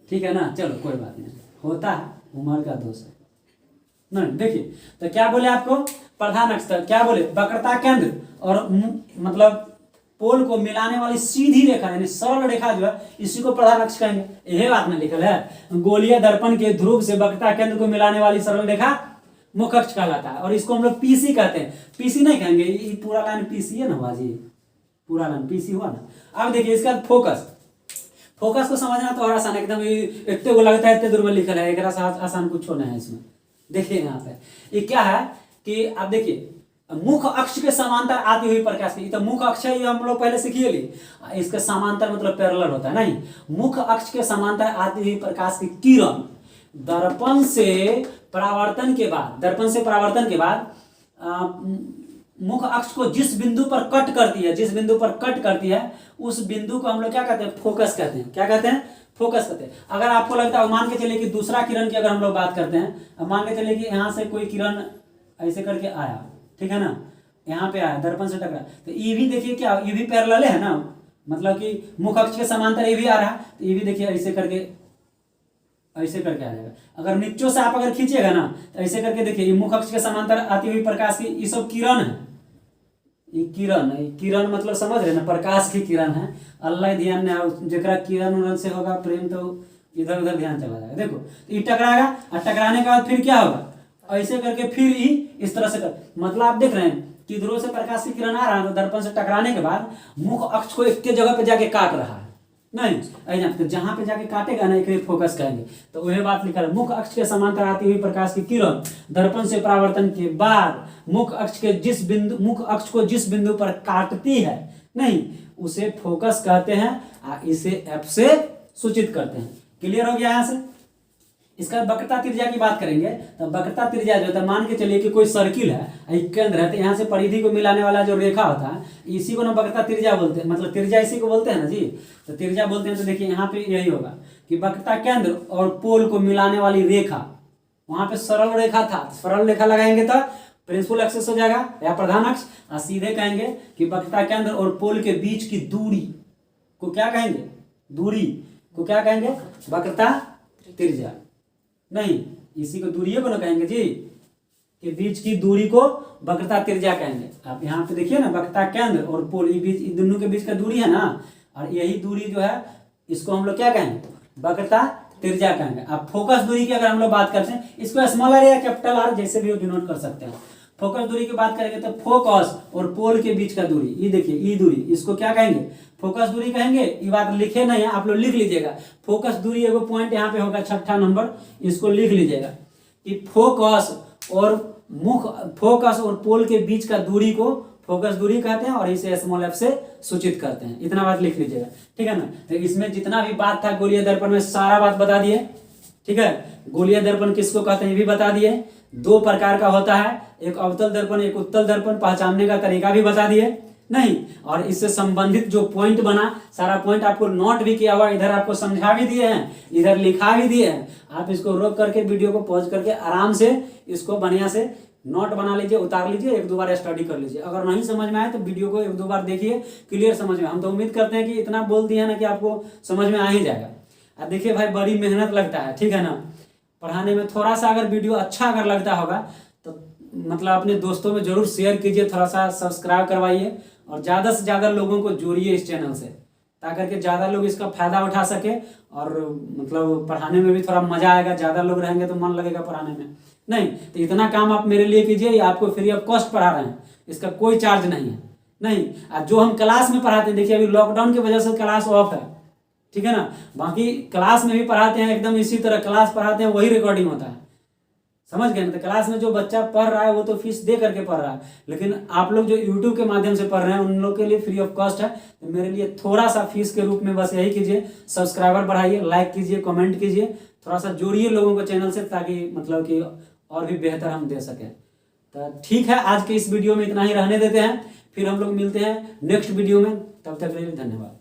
ठीक है ना। चलो कोई बात नहीं, होता है, उम्र का दोष है। नहीं, देखिए तो क्या बोले आपको, प्रधान अक्ष क्या बोले, वक्रता केंद्र और मतलब पोल को मिलाने वाली सीधी रेखा यानी सरल रेखा जो है इसी को प्रधान अक्ष कहेंगे। यही बात में लिखल है, गोलीय दर्पण के ध्रुव से वक्रता केंद्र को मिलाने वाली सरल रेखा मुख्य अक्ष कहलाता है, और इसको हम लोग पीसी कहते हैं। पीसी नहीं कहेंगे, ये पूरा लाइन पीसी है ना बाजी, पूरा लाइन पीसी हुआ ना। अब देखिए इसका फोकस, फोकस को समझना तो और आसान, एकदम इतने को लगता है इतने दूर में लिखल है, एक आसान कुछ होना है इसमें। देखिए यहाँ पे ये क्या है कि आप देखिए, मुख्य अक्ष के समांतर आती हुई प्रकाश की, तो मुख्य अक्ष है, ये हम लोग पहले सीखिए ली, इसके समांतर मतलब पैरेलल होता है। नहीं, मुख्य अक्ष के समांतर आती हुई प्रकाश की किरण दर्पण से परावर्तन के बाद, दर्पण से परावर्तन के बाद मुख्य अक्ष को जिस बिंदु पर कट करती है, जिस बिंदु पर कट करती है उस बिंदु को हम लोग क्या कहते हैं, फोकस कहते हैं। क्या कहते हैं? फोकस कहते हैं। अगर आपको लगता है, मान के चलिए कि दूसरा किरण की अगर हम लोग बात करते हैं, अब मान के चलिए कि यहाँ से कोई किरण ऐसे करके आया, ठीक है ना, यहाँ पे आया, दर्पण से टकरा, तो ये भी देखिए क्या, ये भी पैरेलल है ना, मतलब कि मुख्य अक्ष के समांतर ये भी आ रहा है, तो ये भी देखिए ऐसे करके आ जाएगा। अगर नीचों से आप अगर खींचिएगा ना तो ऐसे करके देखिए, ये मुख्य अक्ष के समांतर आती हुई प्रकाश की, ये सब किरण है, ये किरण है, किरण मतलब समझ रहे ना, प्रकाश की किरण है। अल्लाह ध्यान ने जरा किरण उरण से होगा प्रेम तो इधर उधर ध्यान चला जाएगा। देखो ये टकराएगा, और टकराने के बाद फिर क्या होगा, ऐसे करके फिर ही इस तरह से मतलब आप देख रहे हैं कि ध्रुव से प्रकाश की किरण आ रहा है, तो दर्पण से टकराने के बाद मुख्य अक्ष को एक जगह पे जाके काट रहा है। नहीं, तो जहां पे जाके काटेगा ना, एक फोकस कहेंगे। तो वही बात लिखा है, मुख्य अक्ष के समांतर आती हुई प्रकाश की किरण दर्पण से परावर्तन के बाद मुख्य अक्ष को जिस बिंदु पर काटती है, नहीं, उसे फोकस कहते हैं, इसे एफ से सूचित करते हैं। क्लियर हो गया यहाँ से। इसका वक्रता त्रिज्या की बात करेंगे, तो वक्रता त्रिज्या जो है, मान के चलिए कि कोई सर्किल है, केंद्र है, तो यहाँ से परिधि को मिलाने वाला जो रेखा होता है इसी को ना वक्रता त्रिज्या बोलते हैं, मतलब त्रिज्या इसी को बोलते हैं ना जी, तो त्रिज्या बोलते हैं। तो देखिए यहाँ पे यही होगा कि वक्रता केंद्र और पोल को मिलाने वाली रेखा, वहां पे सरल रेखा था, सरल रेखा लगाएंगे तो प्रिंसिपल एक्सिस हो जाएगा या प्रधान अक्ष, सीधे कहेंगे कि वक्रता केंद्र और पोल के बीच की दूरी को क्या कहेंगे, दूरी को क्या कहेंगे, वक्रता त्रिज्या। नहीं, इसी को दूरी को ना कहेंगे जी, के बीच की दूरी को वक्रता त्रिज्या कहेंगे। आप यहाँ पे देखिए ना, वक्रता केंद्र और पोल, ये दोनों के बीच का दूरी है ना, और यही दूरी जो है इसको हम लोग क्या कहेंगे, वक्रता त्रिज्या कहेंगे। अब फोकस दूरी की अगर हम लोग बात करते हैं, इसको स्मॉल आर या कैपिटल आर जैसे भी डिनोट कर सकते हैं। फोकस दूरी की बात करेंगे तो फोकस और पोल के बीच का दूरी, ये देखिए ये दूरी, इसको क्या कहेंगे, फोकस दूरी कहेंगे। ये बात लिखे नहीं है, आप लोग लिख लीजिएगा। फोकस दूरी एगो पॉइंट यहाँ पे होगा 6ठा नंबर, इसको लिख लीजिएगा कि फोकस और पोल के बीच का दूरी को फोकस दूरी कहते हैं, और इसे स्मॉल एफ से सूचित करते हैं। इतना बात लिख लीजिएगा, ठीक है ना। तो इसमें जितना भी बात था गोलीय दर्पण में सारा बात बता दिए, ठीक है। गोलीय दर्पण किसको कहते हैं ये भी बता दिए। दो प्रकार का होता है, एक अवतल दर्पण, एक उत्तल दर्पण, पहचानने का तरीका भी बता दिए। नहीं, और इससे संबंधित जो पॉइंट बना, सारा पॉइंट आपको नोट भी किया हुआ, इधर आपको समझा भी दिए हैं, इधर लिखा भी दिए हैं। आप इसको रोक करके वीडियो को पॉज करके आराम से इसको बढ़िया से नोट बना लीजिए, उतार लीजिए, एक दो बार स्टडी कर लीजिए। अगर नहीं समझ में आए तो वीडियो को एक दो बार देखिए, क्लियर समझ में। हम तो उम्मीद करते हैं कि इतना बोल दिया ना कि आपको समझ में आ ही जाएगा। अब देखिए भाई बड़ी मेहनत लगता है, ठीक है ना, पढ़ाने में। थोड़ा सा अगर वीडियो अच्छा अगर लगता होगा तो मतलब अपने दोस्तों में जरूर शेयर कीजिए, थोड़ा सा सब्सक्राइब करवाइए और ज़्यादा से ज़्यादा लोगों को जोड़िए इस चैनल से, ताकि के ज़्यादा लोग इसका फ़ायदा उठा सके और मतलब पढ़ाने में भी थोड़ा मज़ा आएगा। ज़्यादा लोग रहेंगे तो मन लगेगा पढ़ाने में। नहीं तो इतना काम आप मेरे लिए कीजिए, आपको फ्री ऑफ कॉस्ट पढ़ा रहे हैं, इसका कोई चार्ज नहीं है। नहीं, आज जो हम क्लास में पढ़ाते हैं, देखिए अभी लॉकडाउन की वजह से क्लास ऑफ है, ठीक है ना, बाकी क्लास में भी पढ़ाते हैं एकदम इसी तरह क्लास पढ़ाते हैं, वही रिकॉर्डिंग होता है, समझ गए ना। तो क्लास में जो बच्चा पढ़ रहा है वो तो फीस दे करके पढ़ रहा है, लेकिन आप लोग जो यूट्यूब के माध्यम से पढ़ रहे हैं उन लोग के लिए फ्री ऑफ कॉस्ट है। तो मेरे लिए थोड़ा सा फीस के रूप में बस यही कीजिए, सब्सक्राइबर बढ़ाइए, लाइक कीजिए, कमेंट कीजिए, थोड़ा सा जोड़िए लोगों को चैनल से, ताकि मतलब कि और भी बेहतर हम दे सकें। तो ठीक है, आज के इस वीडियो में इतना ही रहने देते हैं, फिर हम लोग मिलते हैं नेक्स्ट वीडियो में। तब तक के लिए धन्यवाद।